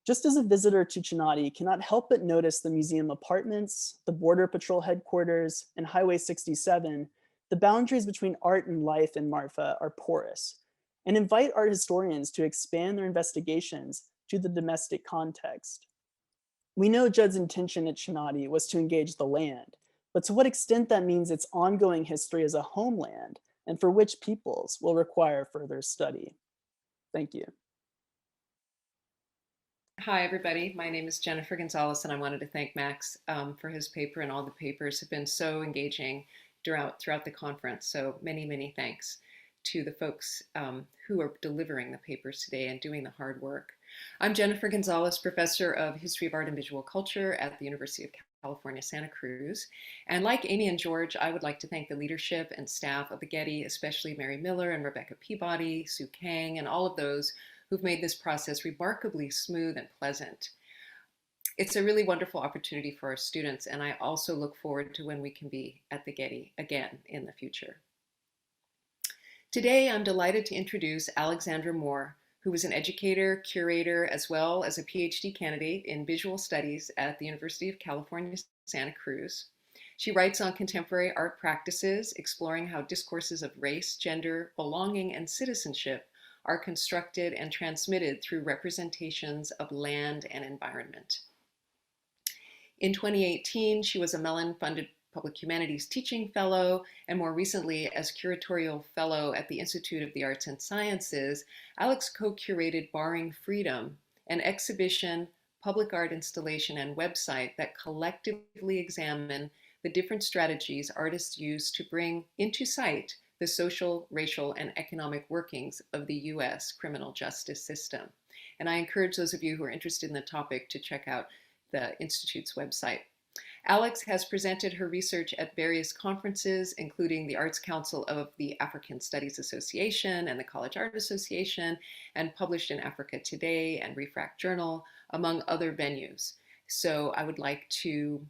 Just as a visitor to Chanati cannot help but notice the museum apartments, the Border Patrol headquarters, and Highway 67, the boundaries between art and life in Marfa are porous, and invite art historians to expand their investigations to the domestic context. We know Judd's intention at Chanati was to engage the land, but to what extent that means its ongoing history as a homeland and for which peoples will require further study. Thank you. Hi, everybody. My name is Jennifer Gonzalez, and I wanted to thank Max for his paper, and all the papers have been so engaging throughout the conference. So many, many thanks to the folks who are delivering the papers today and doing the hard work. I'm Jennifer Gonzalez, Professor of History of Art and Visual Culture at the University of California, Santa Cruz. And like Amy and George, I would like to thank the leadership and staff of the Getty, especially Mary Miller and Rebecca Peabody, Sue Kang, and all of those who've made this process remarkably smooth and pleasant. It's a really wonderful opportunity for our students, and I also look forward to when we can be at the Getty again in the future. Today, I'm delighted to introduce Alexandra Moore, who is an educator, curator, as well as a PhD candidate in visual studies at the University of California, Santa Cruz. She writes on contemporary art practices, exploring how discourses of race, gender, belonging, and citizenship are constructed and transmitted through representations of land and environment. In 2018, she was a Mellon-funded Public Humanities Teaching Fellow, and more recently as Curatorial Fellow at the Institute of the Arts and Sciences. Alex co-curated Barring Freedom, an exhibition, public art installation, and website that collectively examine the different strategies artists use to bring into sight the social, racial, and economic workings of the US criminal justice system. And I encourage those of you who are interested in the topic to check out the Institute's website. Alex has presented her research at various conferences, including the Arts Council of the African Studies Association and the College Art Association, and published in Africa Today and Refract Journal, among other venues. So I would like to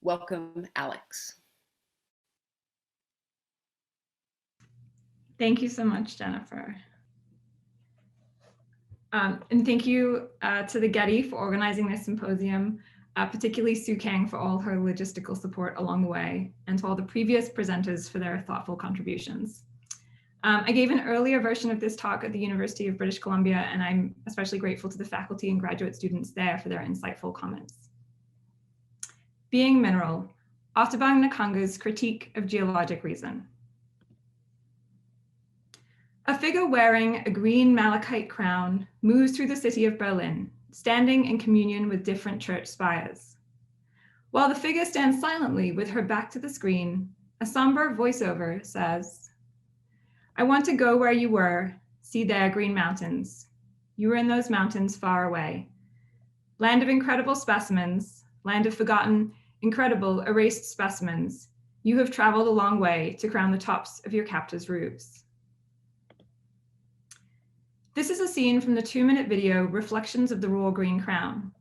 welcome Alex. Thank you so much, Jennifer. And thank you to the Getty for organizing this symposium, particularly Sue Kang for all her logistical support along the way, and to all the previous presenters for their thoughtful contributions. I gave an earlier version of this talk at the University of British Columbia, and I'm especially grateful to the faculty and graduate students there for their insightful comments. Being Mineral, Otobong Nkanga's Critique of Geologic Reason. A figure wearing a green malachite crown moves through the city of Berlin, standing in communion with different church spires. While the figure stands silently with her back to the screen, a somber voiceover says, "I want to go where you were, see there green mountains. You were in those mountains far away. Land of incredible specimens, land of forgotten, incredible, erased specimens. You have traveled a long way to crown the tops of your captors' roofs." This is a scene from the 2-minute video Reflections of the Raw Green Crown,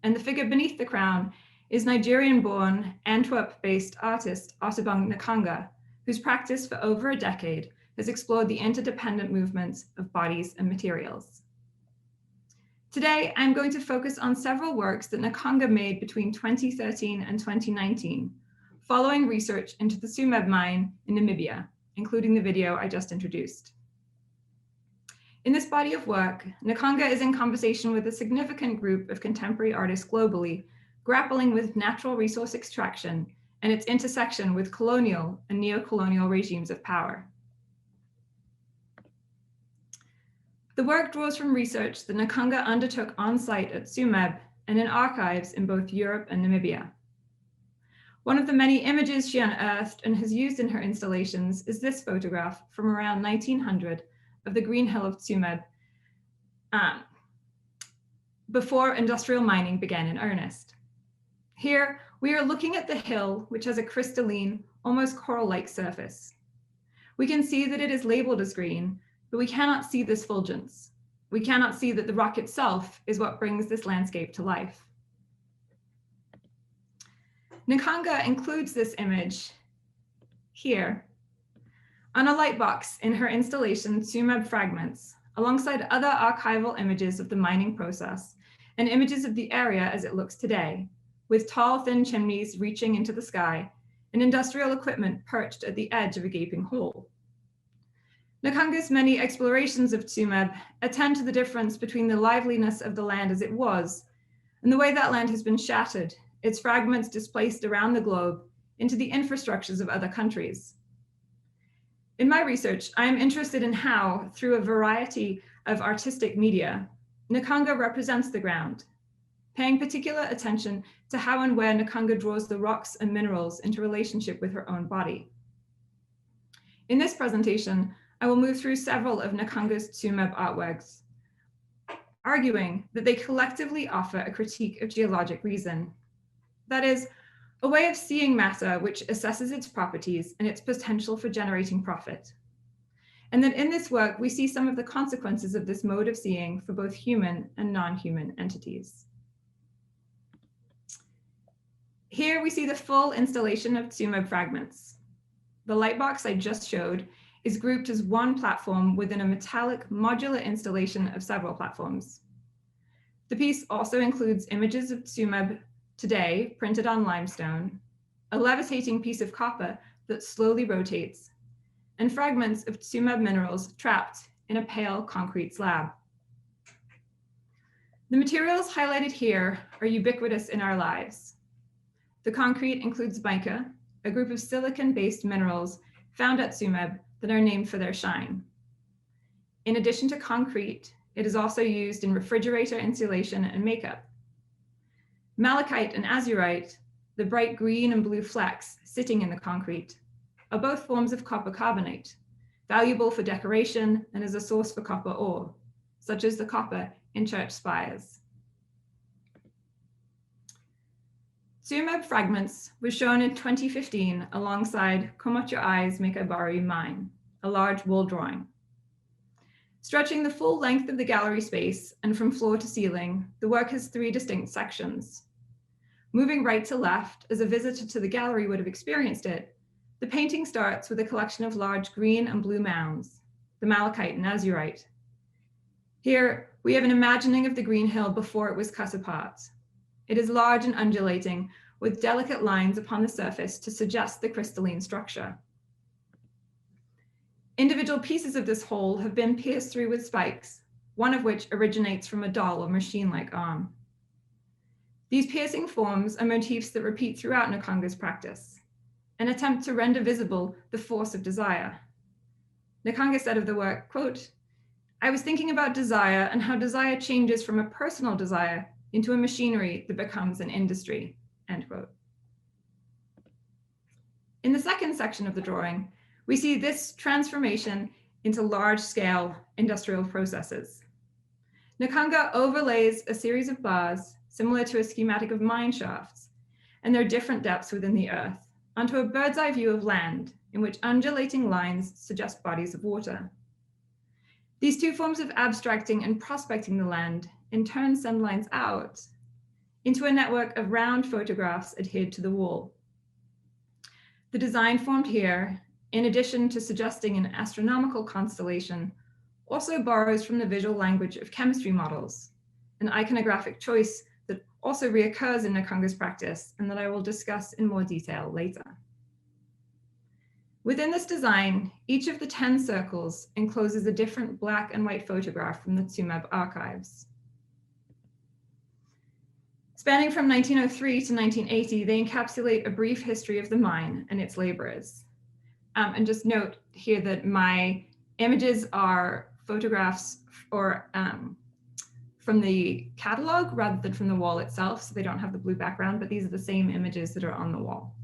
and the figure beneath the crown is Nigerian-born, Antwerp-based artist Otobong Nkanga, whose practice for over a decade has explored the interdependent movements of bodies and materials. Today, I'm going to focus on several works that Nkanga made between 2013 and 2019, following research into the Tsumeb mine in Namibia, including the video I just introduced. In this body of work, Nkanga is in conversation with a significant group of contemporary artists globally, grappling with natural resource extraction and its intersection with colonial and neo-colonial regimes of power. The work draws from research that Nkanga undertook on-site at Tsumeb and in archives in both Europe and Namibia. One of the many images she unearthed and has used in her installations is this photograph from around 1900 of the Green Hill of Tsumeb, before industrial mining began in earnest. Here, we are looking at the hill, which has a crystalline, almost coral-like surface. We can see that it is labeled as green, but we cannot see this fulgence. We cannot see that the rock itself is what brings this landscape to life. Nkanga includes this image here on a lightbox in her installation Tsumeb Fragments, alongside other archival images of the mining process and images of the area as it looks today, with tall, thin chimneys reaching into the sky and industrial equipment perched at the edge of a gaping hole. Nkanga's many explorations of Tsumeb attend to the difference between the liveliness of the land as it was and the way that land has been shattered, its fragments displaced around the globe into the infrastructures of other countries. In my research, I am interested in how, through a variety of artistic media, Nkanga represents the ground, paying particular attention to how and where Nkanga draws the rocks and minerals into relationship with her own body. In this presentation, I will move through several of Nkanga's Tsumeb artworks, arguing that they collectively offer a critique of geologic reason. That is, a way of seeing matter which assesses its properties and its potential for generating profit. And that in this work, we see some of the consequences of this mode of seeing for both human and non-human entities. Here we see the full installation of Tsumeb Fragments. The lightbox I just showed is grouped as one platform within a metallic modular installation of several platforms. The piece also includes images of Tsumeb today printed on limestone, a levitating piece of copper that slowly rotates, and fragments of Tsumeb minerals trapped in a pale concrete slab. The materials highlighted here are ubiquitous in our lives. The concrete includes mica, a group of silicon-based minerals found at Tsumeb that are named for their shine. In addition to concrete, it is also used in refrigerator insulation and makeup. Malachite and azurite, the bright green and blue flecks sitting in the concrete, are both forms of copper carbonate, valuable for decoration and as a source for copper ore, such as the copper in church spires. Tsumeb Fragments was shown in 2015 alongside Come What Your Eyes Make I Borrow You Mine, a large wall drawing. Stretching the full length of the gallery space and from floor to ceiling, the work has 3 distinct sections. Moving right to left, as a visitor to the gallery would have experienced it, the painting starts with a collection of large green and blue mounds, the malachite and azurite. Here, we have an imagining of the green hill before it was cut apart. It is large and undulating, with delicate lines upon the surface to suggest the crystalline structure. Individual pieces of this whole have been pierced through with spikes, one of which originates from a doll or machine-like arm. These piercing forms are motifs that repeat throughout Nkanga's practice, an attempt to render visible the force of desire. Nkanga said of the work, quote, "I was thinking about desire and how desire changes from a personal desire into a machinery that becomes an industry," end quote. In the second section of the drawing, we see this transformation into large-scale industrial processes. Nkanga overlays a series of bars, similar to a schematic of mine shafts, and their different depths within the earth, onto a bird's eye view of land, in which undulating lines suggest bodies of water. These 2 forms of abstracting and prospecting the land in turn send lines out into a network of round photographs adhered to the wall. The design formed here, in addition to suggesting an astronomical constellation, also borrows from the visual language of chemistry models, an iconographic choice that also reoccurs in Nkanga's practice and that I will discuss in more detail later. Within this design, each of the 10 circles encloses a different black and white photograph from the Tsumeb archives. Spanning from 1903 to 1980, they encapsulate a brief history of the mine and its laborers. And just note here that my images are photographs from the catalog rather than from the wall itself, so they don't have the blue background, but these are the same images that are on the wall.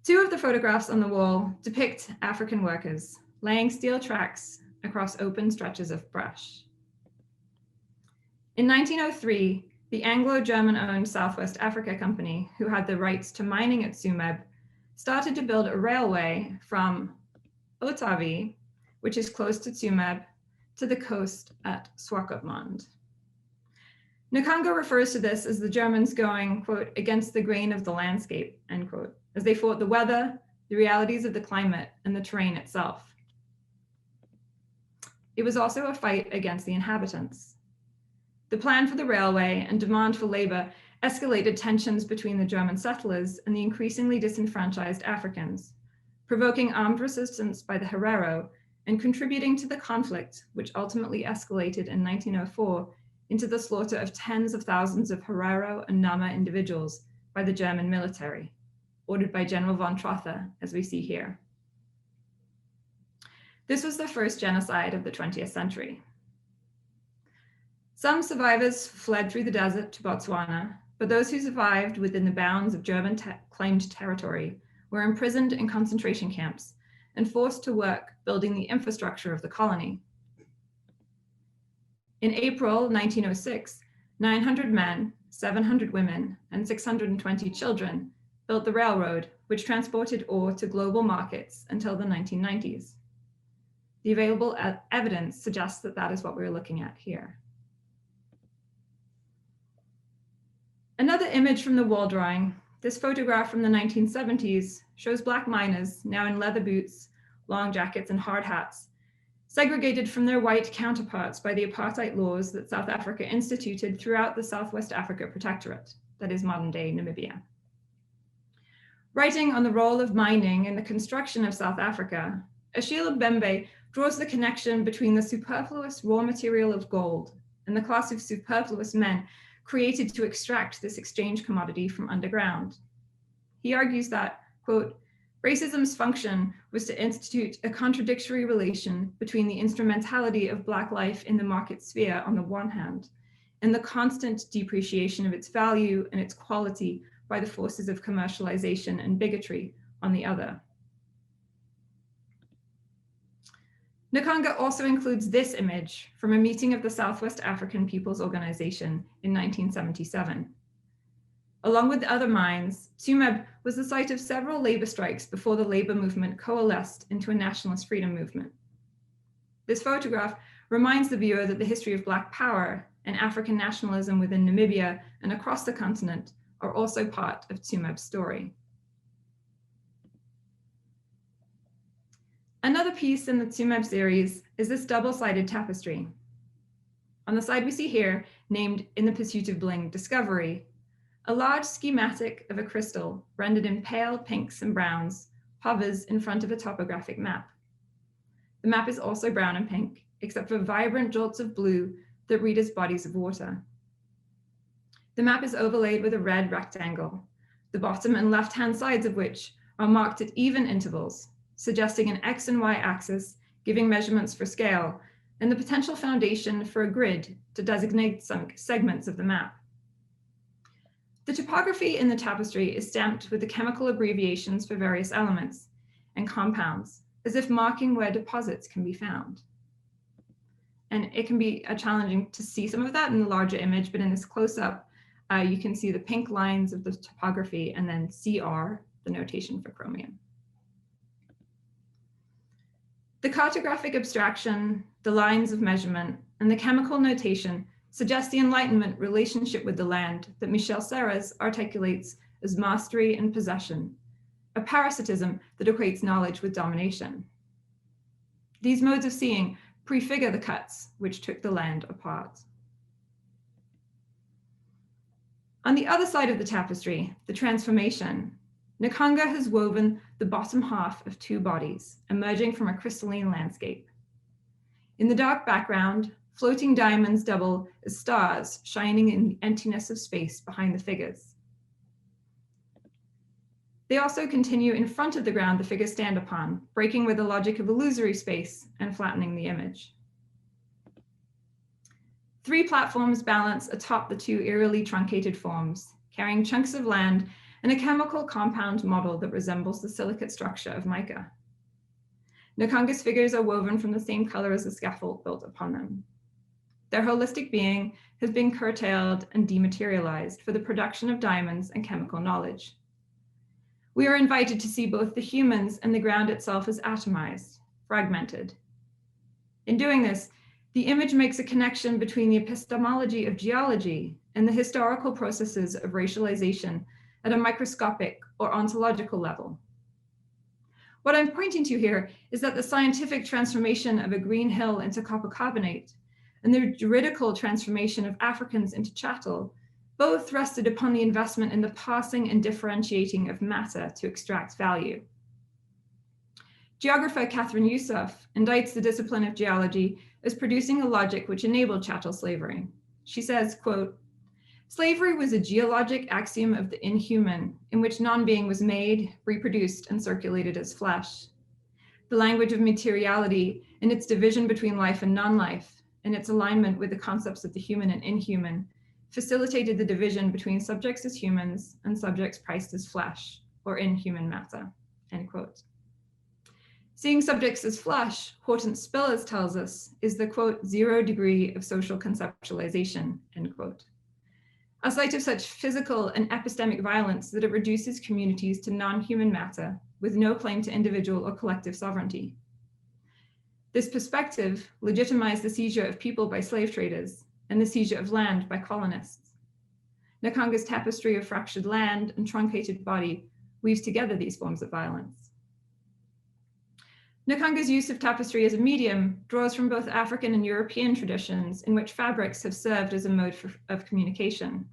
2 of the photographs on the wall depict African workers laying steel tracks across open stretches of brush. In 1903, the Anglo-German-owned Southwest Africa Company, who had the rights to mining at Tsumeb, started to build a railway from Otobong, which is close to Tsumeb, to the coast at Swakopmund. Nkanga refers to this as the Germans going, quote, "against the grain of the landscape," end quote, as they fought the weather, the realities of the climate, and the terrain itself. It was also a fight against the inhabitants. The plan for the railway and demand for labor escalated tensions between the German settlers and the increasingly disenfranchised Africans, provoking armed resistance by the Herero and contributing to the conflict, which ultimately escalated in 1904 into the slaughter of tens of thousands of Herero and Nama individuals by the German military, ordered by General von Trotha, as we see here. This was the first genocide of the 20th century. Some survivors fled through the desert to Botswana, but those who survived within the bounds of German-claimed territory were imprisoned in concentration camps and forced to work building the infrastructure of the colony. In April 1906, 900 men, 700 women, and 620 children built the railroad, which transported ore to global markets until the 1990s. The available evidence suggests that that is what we're looking at here. Another image from the wall drawing, this photograph from the 1970s, shows Black miners, now in leather boots, long jackets, and hard hats, segregated from their white counterparts by the apartheid laws that South Africa instituted throughout the Southwest Africa Protectorate, that is modern-day Namibia. Writing on the role of mining in the construction of South Africa, Ashila Bembe draws the connection between the superfluous raw material of gold and the class of superfluous men created to extract this exchange commodity from underground. He argues that, quote, racism's function was to institute a contradictory relation between the instrumentality of Black life in the market sphere on the one hand, and the constant depreciation of its value and its quality by the forces of commercialization and bigotry on the other. Nkanga also includes this image from a meeting of the Southwest African People's Organization in 1977. Along with other mines, Tsumo was the site of several labor strikes before the labor movement coalesced into a nationalist freedom movement. This photograph reminds the viewer that the history of Black power and African nationalism within Namibia and across the continent are also part of Tsumo's story. Another piece in the Tsumo series is this double-sided tapestry. On the side we see here, named In the Pursuit of Bling Discovery, a large schematic of a crystal rendered in pale pinks and browns hovers in front of a topographic map. The map is also brown and pink, except for vibrant jolts of blue that read as bodies of water. The map is overlaid with a red rectangle, the bottom and left-hand sides of which are marked at even intervals, suggesting an X and Y axis, giving measurements for scale, and the potential foundation for a grid to designate some segments of the map. The topography in the tapestry is stamped with the chemical abbreviations for various elements and compounds, as if marking where deposits can be found. And it can be challenging to see some of that in the larger image, but in this close-up, you can see the pink lines of the topography and then CR, the notation for chromium. The cartographic abstraction, the lines of measurement, and the chemical notation suggest the Enlightenment relationship with the land that Michel Serres articulates as mastery and possession, a parasitism that equates knowledge with domination. These modes of seeing prefigure the cuts which took the land apart. On the other side of the tapestry, the transformation, Nkanga has woven the bottom half of two bodies emerging from a crystalline landscape. In the dark background, floating diamonds double as stars shining in the emptiness of space behind the figures. They also continue in front of the ground the figures stand upon, breaking with the logic of illusory space and flattening the image. Three platforms balance atop the two eerily truncated forms, carrying chunks of land and a chemical compound model that resembles the silicate structure of mica. Nkanga's figures are woven from the same color as the scaffold built upon them. Their holistic being has been curtailed and dematerialized for the production of diamonds and chemical knowledge. We are invited to see both the humans and the ground itself as atomized, fragmented. In doing this, the image makes a connection between the epistemology of geology and the historical processes of racialization at a microscopic or ontological level. What I'm pointing to here is that the scientific transformation of a green hill into copper carbonate and the juridical transformation of Africans into chattel both rested upon the investment in the parsing and differentiating of matter to extract value. Geographer Catherine Youssef indicts the discipline of geology as producing a logic which enabled chattel slavery. She says, quote, "Slavery was a geologic axiom of the inhuman in which non-being was made, reproduced, and circulated as flesh. The language of materiality and its division between life and non-life, and its alignment with the concepts of the human and inhuman, facilitated the division between subjects as humans and subjects priced as flesh or inhuman matter," end quote. Seeing subjects as flesh, Hortense Spillers tells us, is the, quote, 0 degree of social conceptualization, end quote. A site of such physical and epistemic violence that it reduces communities to non-human matter with no claim to individual or collective sovereignty. This perspective legitimized the seizure of people by slave traders and the seizure of land by colonists. Nkanga's tapestry of fractured land and truncated body weaves together these forms of violence. Nkanga's use of tapestry as a medium draws from both African and European traditions in which fabrics have served as a mode of communication.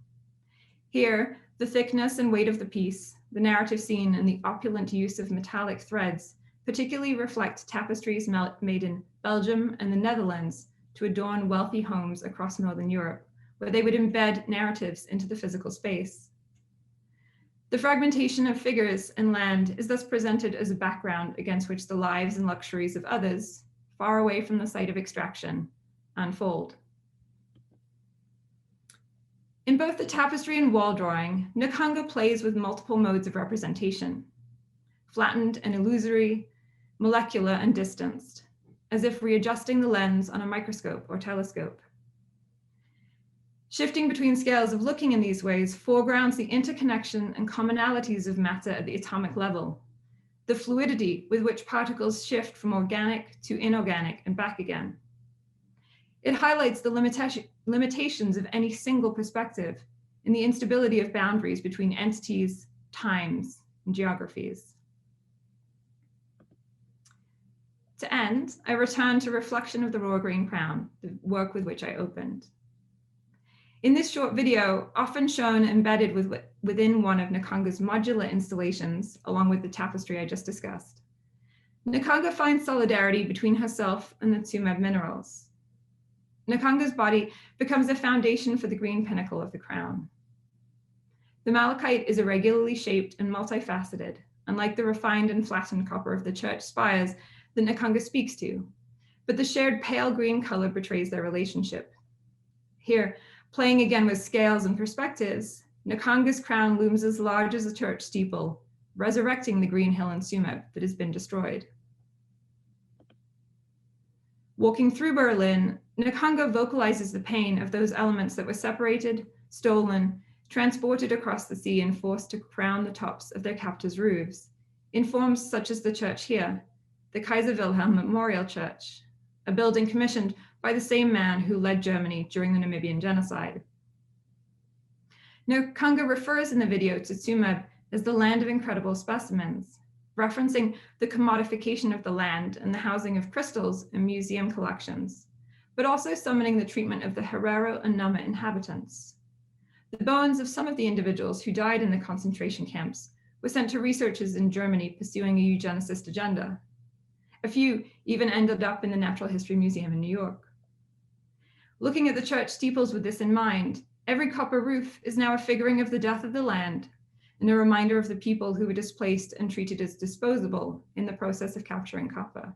Here, the thickness and weight of the piece, the narrative scene, and the opulent use of metallic threads particularly reflect tapestries made in Belgium and the Netherlands to adorn wealthy homes across Northern Europe, where they would embed narratives into the physical space. The fragmentation of figures and land is thus presented as a background against which the lives and luxuries of others, far away from the site of extraction, unfold. In both the tapestry and wall drawing, Nkanga plays with multiple modes of representation, flattened and illusory, molecular and distanced, as if readjusting the lens on a microscope or telescope. Shifting between scales of looking in these ways foregrounds the interconnection and commonalities of matter at the atomic level, the fluidity with which particles shift from organic to inorganic and back again. It highlights the limitations of any single perspective and the instability of boundaries between entities, times, and geographies. To end, I return to Reflection of the Raw Green Crown, the work with which I opened. In this short video, often shown embedded within one of Nkanga's modular installations, along with the tapestry I just discussed, Nkanga finds solidarity between herself and the Tsumo minerals. Nkanga's body becomes a foundation for the green pinnacle of the crown. The malachite is irregularly shaped and multifaceted, unlike the refined and flattened copper of the church spires that Nkanga speaks to, but the shared pale green color betrays their relationship. Here, playing again with scales and perspectives, Nkanga's crown looms as large as a church steeple, resurrecting the green hill in Tsumo that has been destroyed. Walking through Berlin, Nkanga vocalizes the pain of those elements that were separated, stolen, transported across the sea and forced to crown the tops of their captors' roofs, in forms such as the church here, the Kaiser Wilhelm Memorial Church, a building commissioned by the same man who led Germany during the Namibian genocide. Nkanga refers in the video to Tsumo as the land of incredible specimens, referencing the commodification of the land and the housing of crystals and museum collections, but also summoning the treatment of the Herero and Nama inhabitants. The bones of some of the individuals who died in the concentration camps were sent to researchers in Germany pursuing a eugenicist agenda. A few even ended up in the Natural History Museum in New York. Looking at the church steeples with this in mind, every copper roof is now a figuring of the death of the land and a reminder of the people who were displaced and treated as disposable in the process of capturing copper.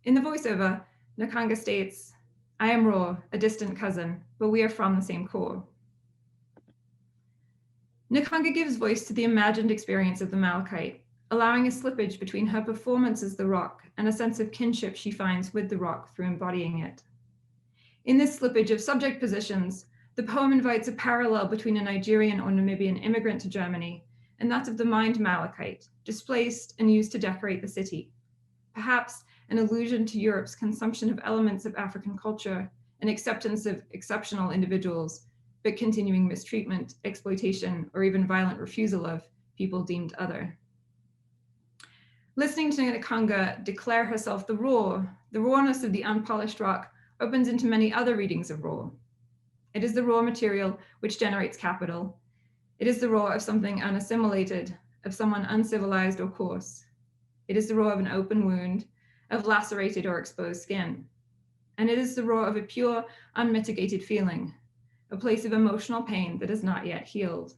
In the voiceover, Nkanga states, "I am Raw, a distant cousin, but we are from the same core." Nkanga gives voice to the imagined experience of the malachite, allowing a slippage between her performance as the rock and a sense of kinship she finds with the rock through embodying it. In this slippage of subject positions, the poem invites a parallel between a Nigerian or Namibian immigrant to Germany and that of the mined malachite, displaced and used to decorate the city. Perhaps an allusion to Europe's consumption of elements of African culture and acceptance of exceptional individuals, but continuing mistreatment, exploitation, or even violent refusal of people deemed other. Listening to Nkanga declare herself the rawness of the unpolished rock opens into many other readings of raw. It is the raw material which generates capital. It is the raw of something unassimilated, of someone uncivilized or coarse. It is the raw of an open wound, of lacerated or exposed skin. And it is the raw of a pure, unmitigated feeling, a place of emotional pain that is not yet healed.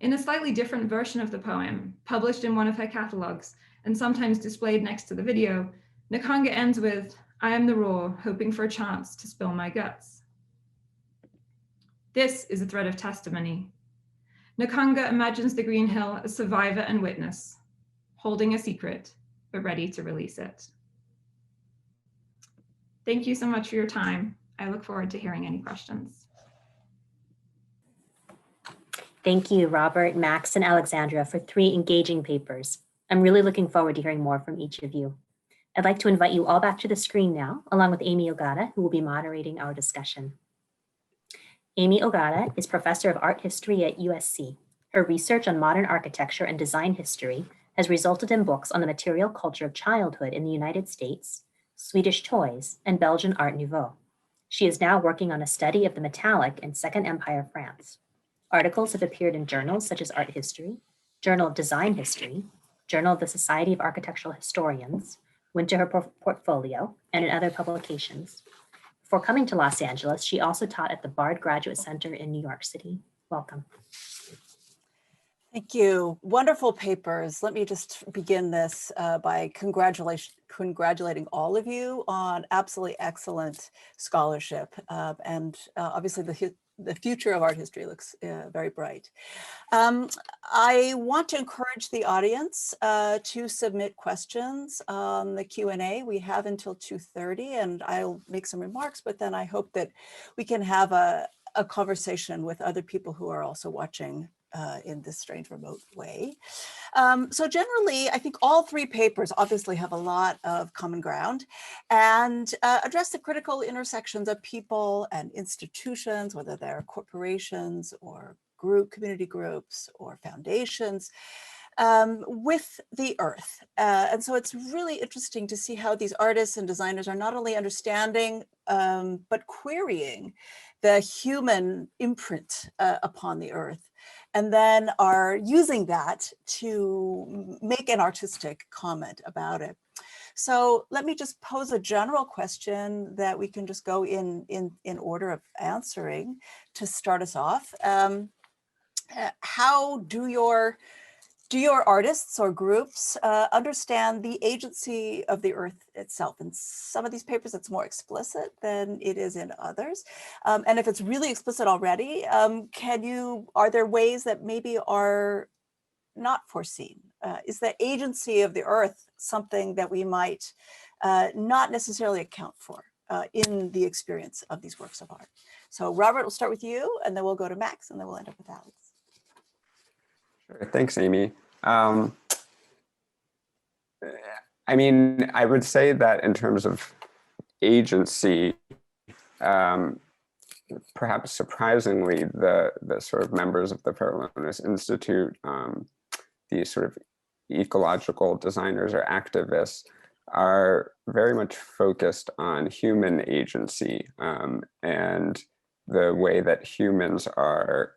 In a slightly different version of the poem, published in one of her catalogs and sometimes displayed next to the video, Nkanga ends with, "I am the raw, hoping for a chance to spill my guts." This is a thread of testimony. Nkanga imagines the Green Hill as survivor and witness, holding a secret, but ready to release it. Thank you so much for your time. I look forward to hearing any questions. Thank you, Robert, Max, and Alexandra for 3 engaging papers. I'm really looking forward to hearing more from each of you. I'd like to invite you all back to the screen now, along with Amy Ogata, who will be moderating our discussion. Amy Ogata is professor of art history at USC. Her research on modern architecture and design history has resulted in books on the material culture of childhood in the United States, Swedish toys, and Belgian Art Nouveau. She is now working on a study of the metallic in Second Empire France. Articles have appeared in journals such as Art History, Journal of Design History, Journal of the Society of Architectural Historians, went to her portfolio, and in other publications. Before coming to Los Angeles, she also taught at the Bard Graduate Center in New York City. Welcome. Thank you. Wonderful papers. Let me just begin this by congratulating all of you on absolutely excellent scholarship. Obviously the future of art history looks very bright. I want to encourage the audience to submit questions on the Q&A. We have until 2:30 and I'll make some remarks, but then I hope that we can have a conversation with other people who are also watching in this strange remote way. So generally, I think all three papers obviously have a lot of common ground and address the critical intersections of people and institutions, whether they're corporations or community groups or foundations, with the earth. And so it's really interesting to see how these artists and designers are not only understanding, but querying the human imprint upon the earth, and then are using that to make an artistic comment about it. So let me just pose a general question that we can just go in order of answering to start us off. How do your artists or groups understand the agency of the earth itself? In some of these papers, it's more explicit than it is in others. And if it's really explicit already, are there ways that maybe are not foreseen? Is the agency of the earth something that we might not necessarily account for in the experience of these works of art? So Robert, we'll start with you, and then we'll go to Max, and then we'll end up with Alex. Sure. Thanks, Amy. I mean, I would say that in terms of agency, perhaps surprisingly, the sort of members of the Fairlowness Institute, these sort of ecological designers or activists, are very much focused on human agency and the way that humans are,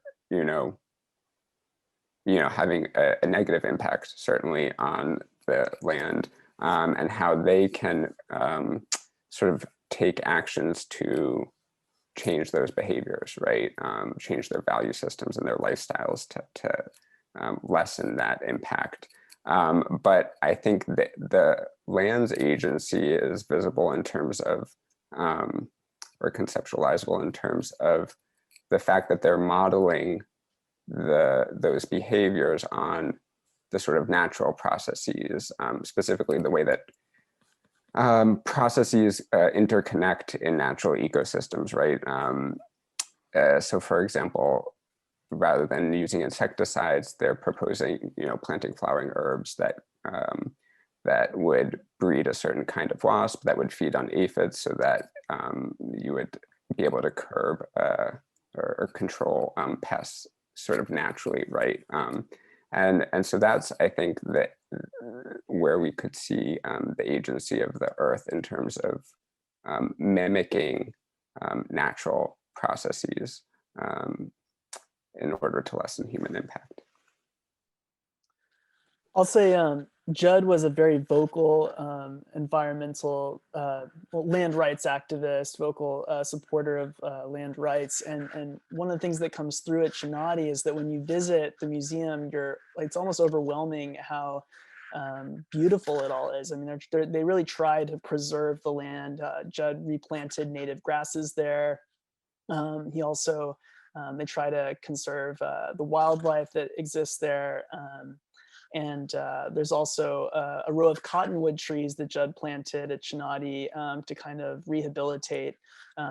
having a negative impact, certainly, on the land, and how they can sort of take actions to change those behaviors, right? Change their value systems and their lifestyles to lessen that impact. But I think that the land's agency is visible in terms of, or conceptualizable in terms of the fact that they're modeling those behaviors on the sort of natural processes, specifically the way that processes interconnect in natural ecosystems, right? So for example, rather than using insecticides, they're proposing, planting flowering herbs that would breed a certain kind of wasp that would feed on aphids, so that you would be able to curb or control pests sort of naturally, right? And so that's, I think, that where we could see the agency of the earth in terms of mimicking natural processes in order to lessen human impact. I'll say Judd was a very vocal environmental land rights activist, vocal supporter of land rights. And one of the things that comes through at Chanati is that when you visit the museum, it's almost overwhelming how beautiful it all is. I mean, they really try to preserve the land. Judd replanted native grasses there. He also, they try to conserve the wildlife that exists there. And there's also a row of cottonwood trees that Judd planted at Chanati to kind of rehabilitate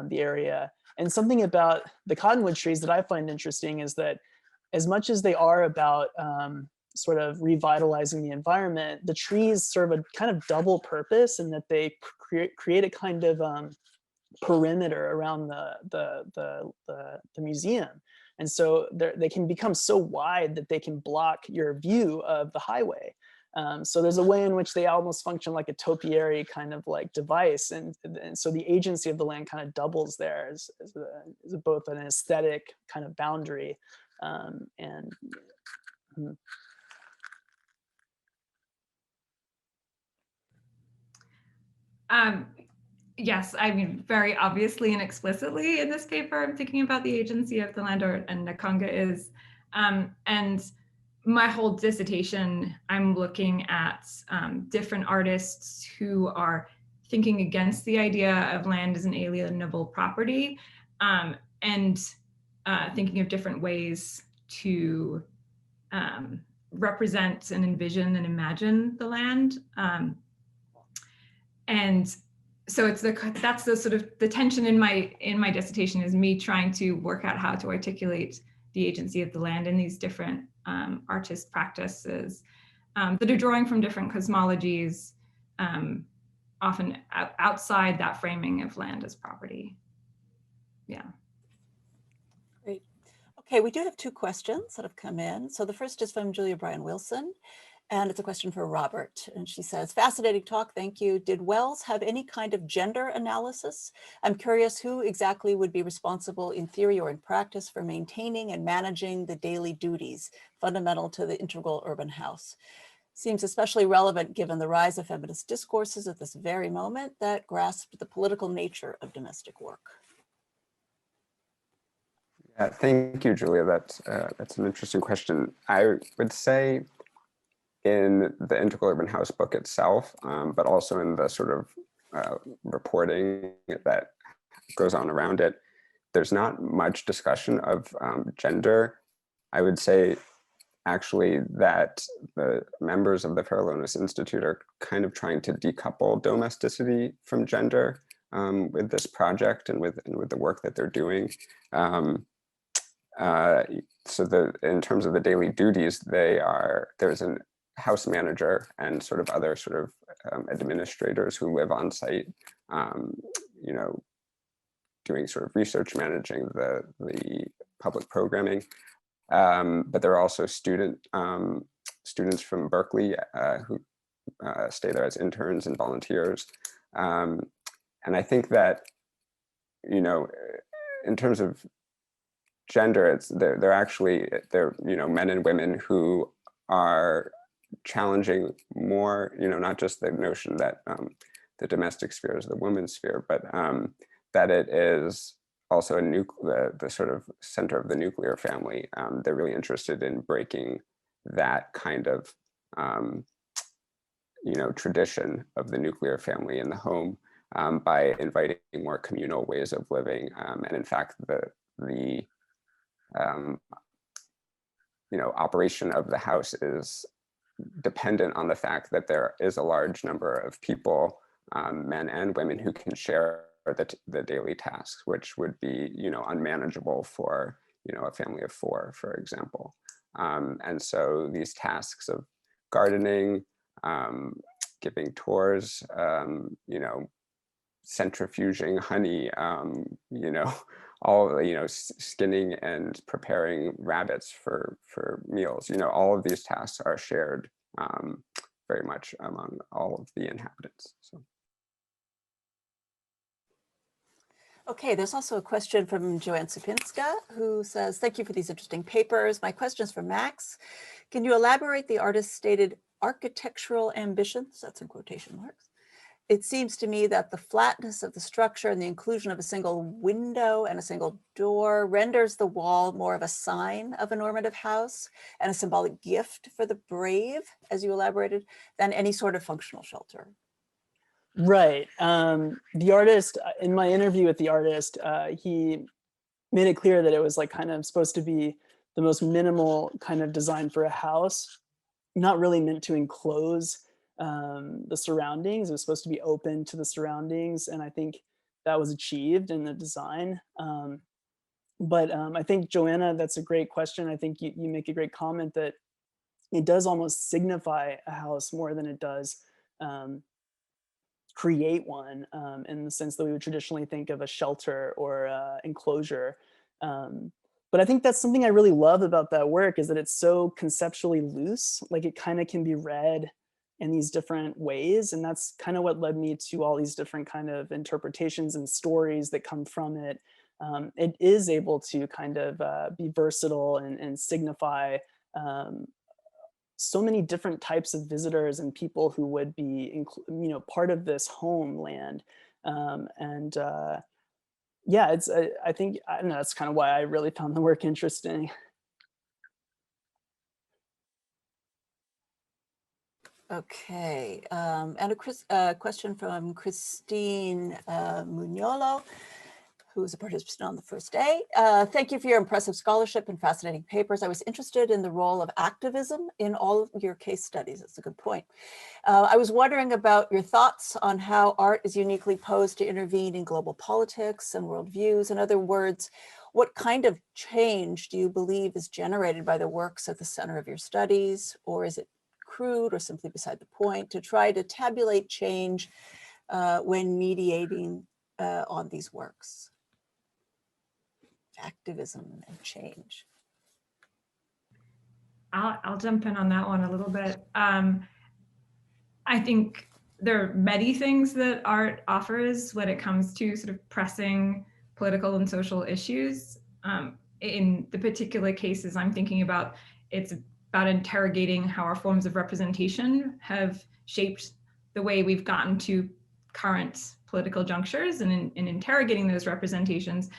the area. And something about the cottonwood trees that I find interesting is that as much as they are about sort of revitalizing the environment, the trees serve a kind of double purpose in that they create a kind of perimeter around the museum. And so they can become so wide that they can block your view of the highway. So there's a way in which they almost function like a topiary kind of like device. And so the agency of the land kind of doubles there as both an aesthetic kind of boundary yes, I mean, very obviously and explicitly in this paper, I'm thinking about the agency of the land, and Nkanga is. And my whole dissertation, I'm looking at different artists who are thinking against the idea of land as an alienable property, and thinking of different ways to represent and envision and imagine the land. And so that's the sort of the tension in my dissertation, is me trying to work out how to articulate the agency of the land in these different artist practices that are drawing from different cosmologies, often outside that framing of land as property. Yeah. Great. Okay, we do have two questions that have come in. So the first is from Julia Bryan Wilson, and it's a question for Robert. And she says, fascinating talk, thank you. Did Wells have any kind of gender analysis? I'm curious who exactly would be responsible in theory or in practice for maintaining and managing the daily duties fundamental to the integral urban house. Seems especially relevant given the rise of feminist discourses at this very moment that grasp the political nature of domestic work. Thank you, Julia. That's an interesting question. I would say in the Integral Urban House book itself, but also in the sort of reporting that goes on around it, there's not much discussion of gender. I would say actually that the members of the Farallones Institute are kind of trying to decouple domesticity from gender with this project and with the work that they're doing. So in terms of the daily duties, there's a house manager and sort of other sort of administrators who live on site, you know, doing sort of research, managing the public programming. But there are also students from Berkeley who stay there as interns and volunteers. And I think that, you know, in terms of gender, they're you know, men and women who are challenging more, you know, not just the notion that the domestic sphere is the woman's sphere, but that it is also the sort of center of the nuclear family. They're really interested in breaking that kind of you know, tradition of the nuclear family in the home by inviting more communal ways of living. And in fact, the you know, operation of the house is dependent on the fact that there is a large number of people, men and women, who can share the daily tasks, which would be, you know, unmanageable for, you know, a family of 4, for example. And so these tasks of gardening, giving tours, you know, centrifuging honey, you know, all, you know, skinning and preparing rabbits for meals, you know, all of these tasks are shared very much among all of the inhabitants. So. Okay, there's also a question from Joanne Supinska, who says, thank you for these interesting papers. My question is for Max. Can you elaborate the artist's stated architectural ambitions? That's in quotation marks. It seems to me that the flatness of the structure and the inclusion of a single window and a single door renders the wall more of a sign of a normative house and a symbolic gift for the brave, as you elaborated, than any sort of functional shelter. Right. The artist, in my interview with the artist, he made it clear that it was like kind of supposed to be the most minimal kind of design for a house, not really meant to enclose the surroundings. It was supposed to be open to the surroundings. And I think that was achieved in the design. But I think, Joanna, that's a great question. I think you make a great comment that it does almost signify a house more than it does create one, in the sense that we would traditionally think of a shelter or enclosure. But I think that's something I really love about that work, is that it's so conceptually loose. Like, it kind of can be read in these different ways. And that's kind of what led me to all these different kind of interpretations and stories that come from it. It is able to kind of be versatile and signify so many different types of visitors and people who would be, you know, part of this homeland. Yeah, I think, I don't know, that's kind of why I really found the work interesting. Okay, and a question from Christine Mugnolo, who is a participant on the first day. Thank you for your impressive scholarship and fascinating papers. I was interested in the role of activism in all of your case studies. That's a good point. I was wondering about your thoughts on how art is uniquely posed to intervene in global politics and worldviews. In other words, what kind of change do you believe is generated by the works at the center of your studies, or is it crude or simply beside the point to try to tabulate change when mediating on these works? Activism and change. I'll jump in on that one a little bit. I think there are many things that art offers when it comes to sort of pressing political and social issues. In the particular cases I'm thinking about, it's about interrogating how our forms of representation have shaped the way we've gotten to current political junctures, and in interrogating those representations,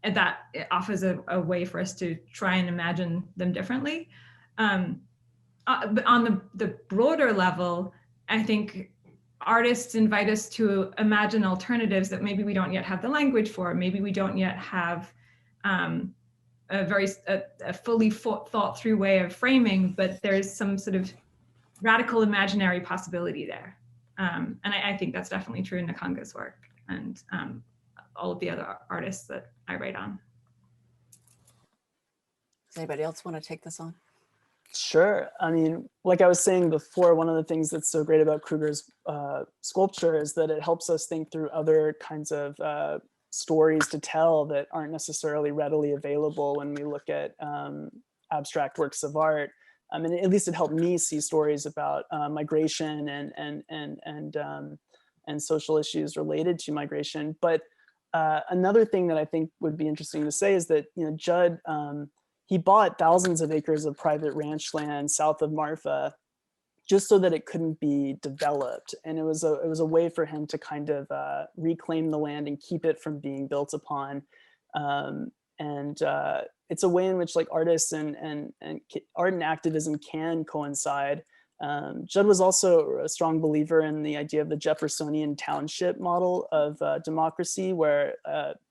and that it offers a way for us to try and imagine them differently. But on the broader level, I think artists invite us to imagine alternatives that maybe we don't yet have the language for, maybe we don't yet have a fully thought through way of framing, but there's some sort of radical imaginary possibility there. And I think that's definitely true in Nkanga's work and all of the other artists that I write on. Does anybody else want to take this on? Sure. I mean, like I was saying before, one of the things that's so great about Kruger's sculpture is that it helps us think through other kinds of stories to tell that aren't necessarily readily available when we look at abstract works of art. I mean, at least it helped me see stories about migration and social issues related to migration. But another thing that I think would be interesting to say is that, you know, Judd, he bought thousands of acres of private ranch land south of Marfa just so that it couldn't be developed. And it was a way for him to kind of reclaim the land and keep it from being built upon. It's a way in which like artists and art and activism can coincide. Judd was also a strong believer in the idea of the Jeffersonian township model of democracy, where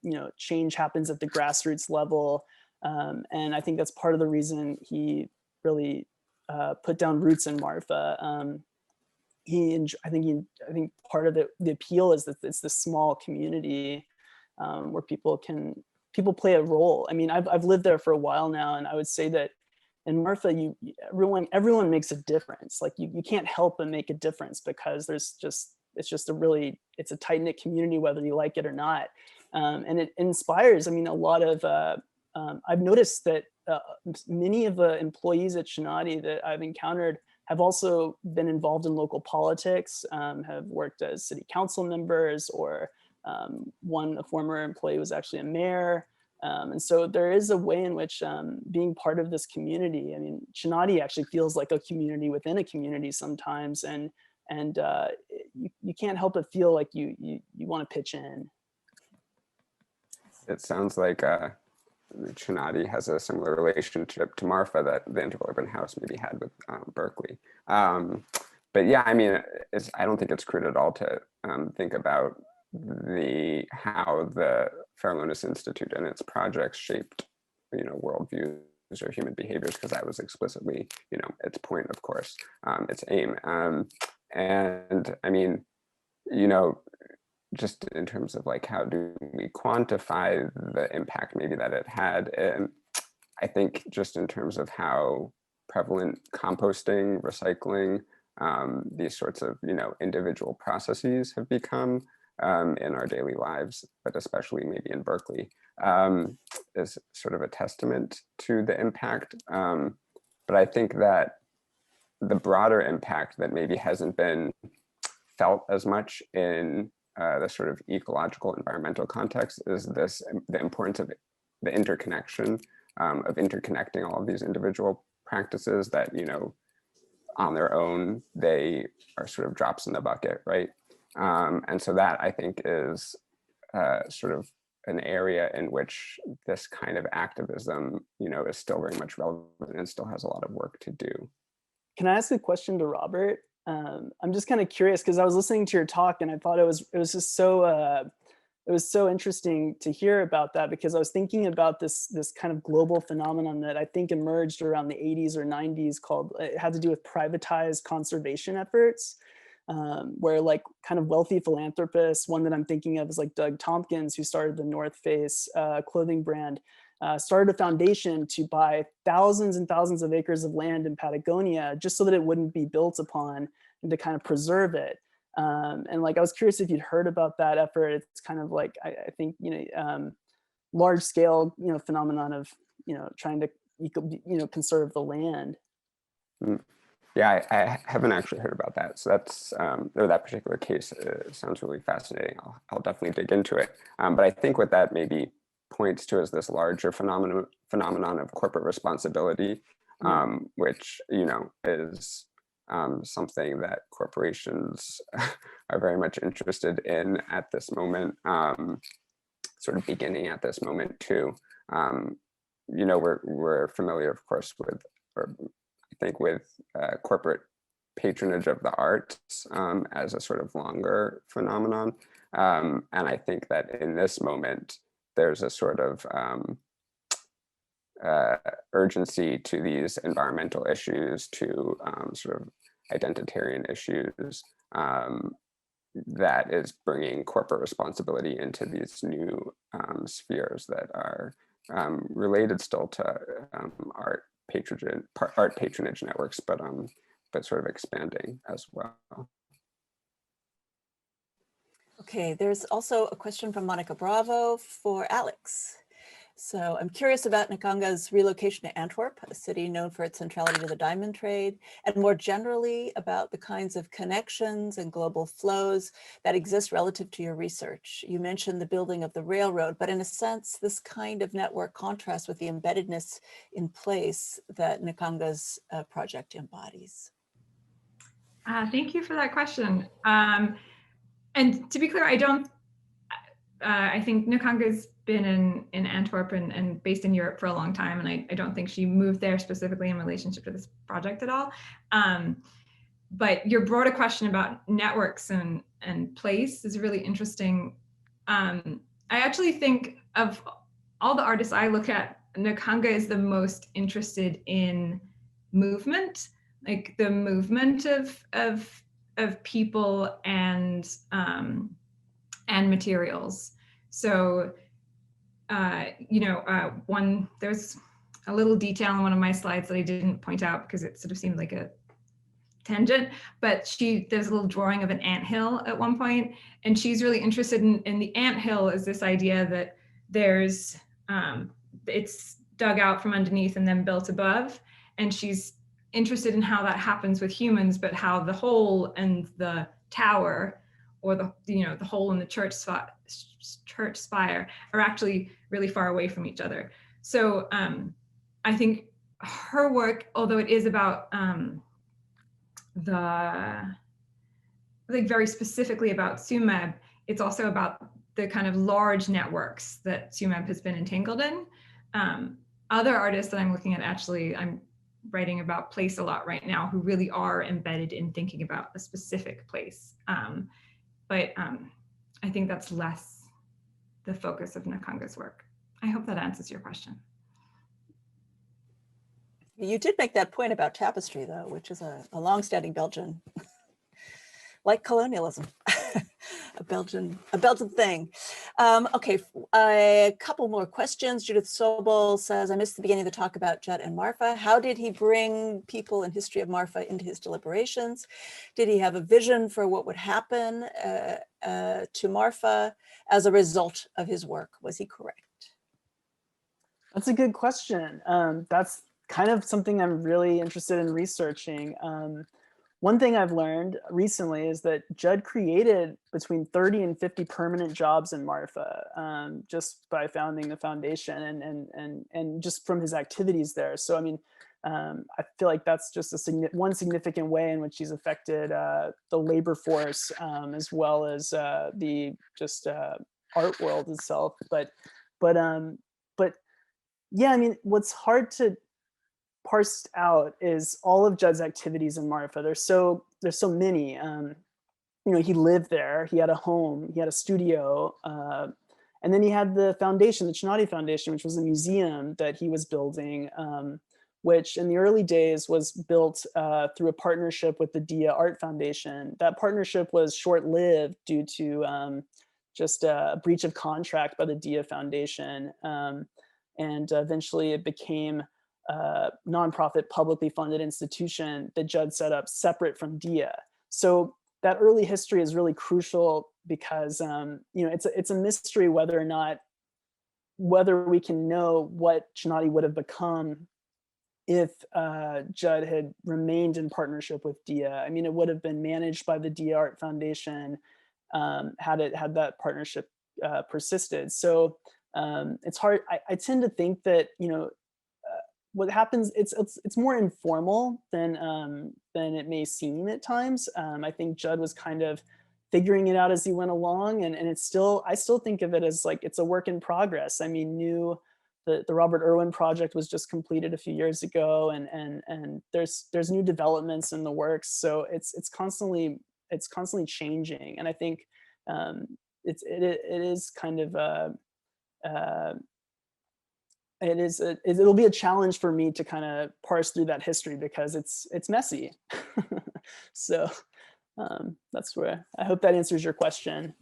you know, change happens at the grassroots level. And I think that's part of the reason he really put down roots in Marfa. I think part of the appeal is that it's this small community where people play a role. I mean, I've lived there for a while now, and I would say that in Marfa, everyone makes a difference. Like you can't help but make a difference because it's a tight-knit community, whether you like it or not. And it inspires, I mean, a lot of, I've noticed that many of the employees at Chanati that I've encountered have also been involved in local politics, have worked as city council members, or a former employee was actually a mayor. And so there is a way in which being part of this community, I mean, Chanati actually feels like a community within a community sometimes, and you can't help but feel like you want to pitch in. It sounds like Chanati has a similar relationship to Marfa that the Interurban House maybe had with Berkeley. But yeah, I mean, I don't think it's crude at all to think about how the Fairlonis Institute and its projects shaped, you know, worldviews or human behaviors, because that was explicitly, you know, its point, of course, its aim. And I mean, you know, just in terms of like, how do we quantify the impact maybe that it had? I think just in terms of how prevalent composting, recycling, these sorts of, you know, individual processes have become in our daily lives, but especially maybe in Berkeley, is sort of a testament to the impact. But I think that the broader impact that maybe hasn't been felt as much in the sort of ecological environmental context is the importance of the interconnection, of interconnecting all of these individual practices that, you know, on their own, they are sort of drops in the bucket, right? And so that, I think, is sort of an area in which this kind of activism, is still very much relevant and still has a lot of work to do. Can I ask a question to Robert? I'm just kind of curious because I was listening to your talk and I thought it was just so it was so interesting to hear about that, because I was thinking about this kind of global phenomenon that I think emerged around the 80s or 90s called, it had to do with privatized conservation efforts, where like kind of wealthy philanthropists, one that I'm thinking of is like Doug Tompkins, who started the North Face clothing brand, started a foundation to buy thousands and thousands of acres of land in Patagonia just so that it wouldn't be built upon and to kind of preserve it. And like, I was curious if you'd heard about that effort. It's kind of like, I think, large scale, phenomenon of, trying to, conserve the land. Yeah, I haven't actually heard about that. So that's, or that particular case sounds really fascinating. I'll definitely dig into it. But I think what that maybe points to is this larger phenomenon of corporate responsibility, which, is something that corporations are very much interested in at this moment, sort of beginning at this moment too. We're familiar, of course, with, or I think with corporate patronage of the arts as a sort of longer phenomenon. And I think that in this moment, there's a sort of urgency to these environmental issues, to sort of identitarian issues, that is bringing corporate responsibility into these new spheres that are related still to art patronage networks, but sort of expanding as well. Okay, there's also a question from Monica Bravo for Alex. So I'm curious about Nkanga's relocation to Antwerp, a city known for its centrality to the diamond trade, and more generally about the kinds of connections and global flows that exist relative to your research. You mentioned the building of the railroad, but in a sense, this kind of network contrasts with the embeddedness in place that Nkanga's project embodies. Thank you for that question. And to be clear, I think Nkanga's been in Antwerp and based in Europe for a long time, and I don't think she moved there specifically in relationship to this project at all. But your broader question about networks and place is really interesting. I actually think of all the artists I look at, Nkanga is the most interested in movement, like the movement of people and materials. So, there's a little detail on one of my slides that I didn't point out because it sort of seemed like a tangent, but there's a little drawing of an anthill at one point, and she's really interested in the anthill as this idea that there's, it's dug out from underneath and then built above, and she's interested in how that happens with humans, but how the hole and the tower, or the hole in the church spire are actually really far away from each other. So I think her work, although it is about very specifically about Tsumeb, it's also about the kind of large networks that Tsumeb has been entangled in. Other artists that I'm looking at, actually, I'm writing about place a lot right now, who really are embedded in thinking about a specific place. But I think that's less the focus of Nkanga's work. I hope that answers your question. You did make that point about tapestry, though, which is a long-standing Belgian, like colonialism, a Belgian thing. Okay, a couple more questions. Judith Sobol says, I missed the beginning of the talk about Judd and Marfa. How did he bring people and history of Marfa into his deliberations? Did he have a vision for what would happen to Marfa as a result of his work? Was he correct? That's a good question. That's kind of something I'm really interested in researching. One thing I've learned recently is that Judd created between 30 and 50 permanent jobs in Marfa just by founding the foundation and just from his activities there. So, I mean, I feel like that's just one significant way in which she's affected the labor force, as well as the just art world itself. But yeah, I mean, what's hard to parse out is all of Judd's activities in Marfa. There's so many. He lived there. He had a home. He had a studio. And then he had the foundation, the Chanati Foundation, which was a museum that he was building, which in the early days was built through a partnership with the Dia Art Foundation. That partnership was short-lived due to just a breach of contract by the Dia Foundation. And eventually it became a nonprofit publicly funded institution that Judd set up separate from Dia. So that early history is really crucial because it's a mystery whether we can know what Chanati would have become if Judd had remained in partnership with Dia. I mean, it would have been managed by the Dia Art Foundation had that partnership persisted. So it's hard. I tend to think that what happens, it's more informal than it may seem at times. I think Judd was kind of figuring it out as he went along, and I still think of it as like it's a work in progress. I mean, the Robert Irwin project was just completed a few years ago, and there's new developments in the works, so it's constantly changing, and I think it is kind of it'll be a challenge for me to kind of parse through that history because it's messy. So that's where I hope that answers your question.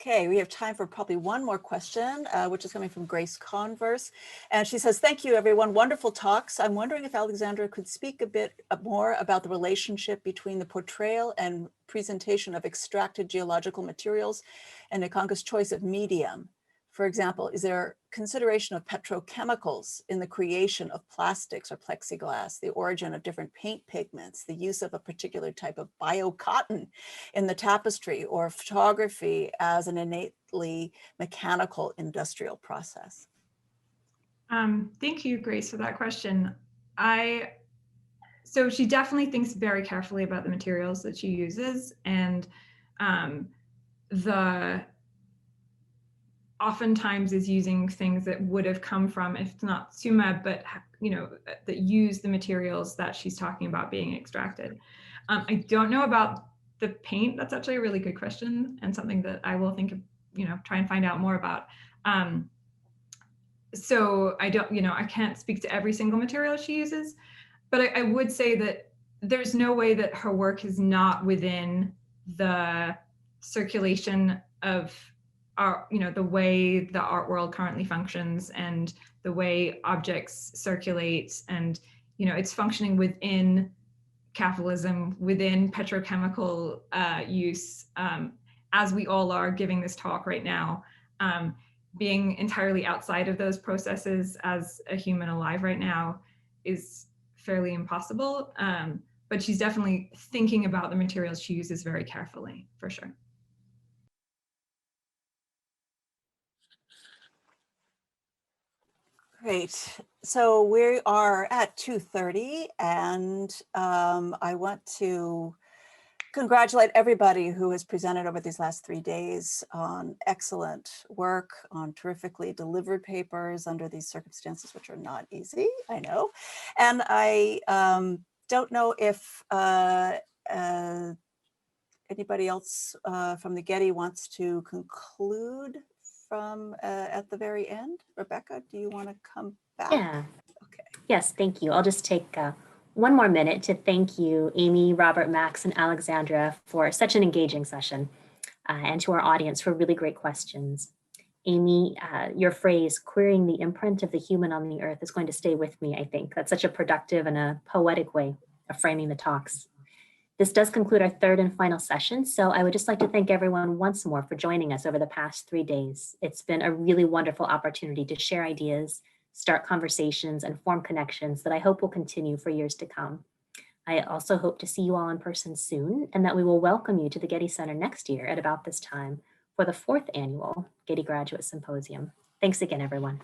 Okay, we have time for probably one more question, which is coming from Grace Converse. And she says, thank you, everyone. Wonderful talks. I'm wondering if Alexandra could speak a bit more about the relationship between the portrayal and presentation of extracted geological materials and Nkanga's choice of medium. For example, is there consideration of petrochemicals in the creation of plastics or plexiglass, the origin of different paint pigments, the use of a particular type of biocotton in the tapestry, or photography as an innately mechanical industrial process? Thank you, Grace, for that question. So she definitely thinks very carefully about the materials that she uses, and oftentimes is using things that would have come from, if not Tsumo, but that use the materials that she's talking about being extracted. I don't know about the paint. That's actually a really good question, and something that I will think of, try and find out more about. So I can't speak to every single material she uses, but I would say that there's no way that her work is not within the circulation of the way the art world currently functions and the way objects circulate, and it's functioning within capitalism, within petrochemical use, as we all are giving this talk right now. Being entirely outside of those processes as a human alive right now is fairly impossible, but she's definitely thinking about the materials she uses very carefully, for sure. Great. So we are at 2:30, and I want to congratulate everybody who has presented over these last 3 days on excellent work, on terrifically delivered papers under these circumstances, which are not easy, I know. And I don't know if anybody else from the Getty wants to conclude from at the very end. Rebecca, do you want to come back? Yeah. Okay. Yes, thank you. I'll just take one more minute to thank you, Amy, Robert, Max, and Alexandra, for such an engaging session, and to our audience for really great questions. Amy, your phrase, querying the imprint of the human on the earth, is going to stay with me, I think. That's such a productive and a poetic way of framing the talks. This does conclude our third and final session, so I would just like to thank everyone once more for joining us over the past 3 days. It's been a really wonderful opportunity to share ideas, start conversations, and form connections that I hope will continue for years to come. I also hope to see you all in person soon, and that we will welcome you to the Getty Center next year at about this time for the 4th annual Getty Graduate Symposium. Thanks again, everyone.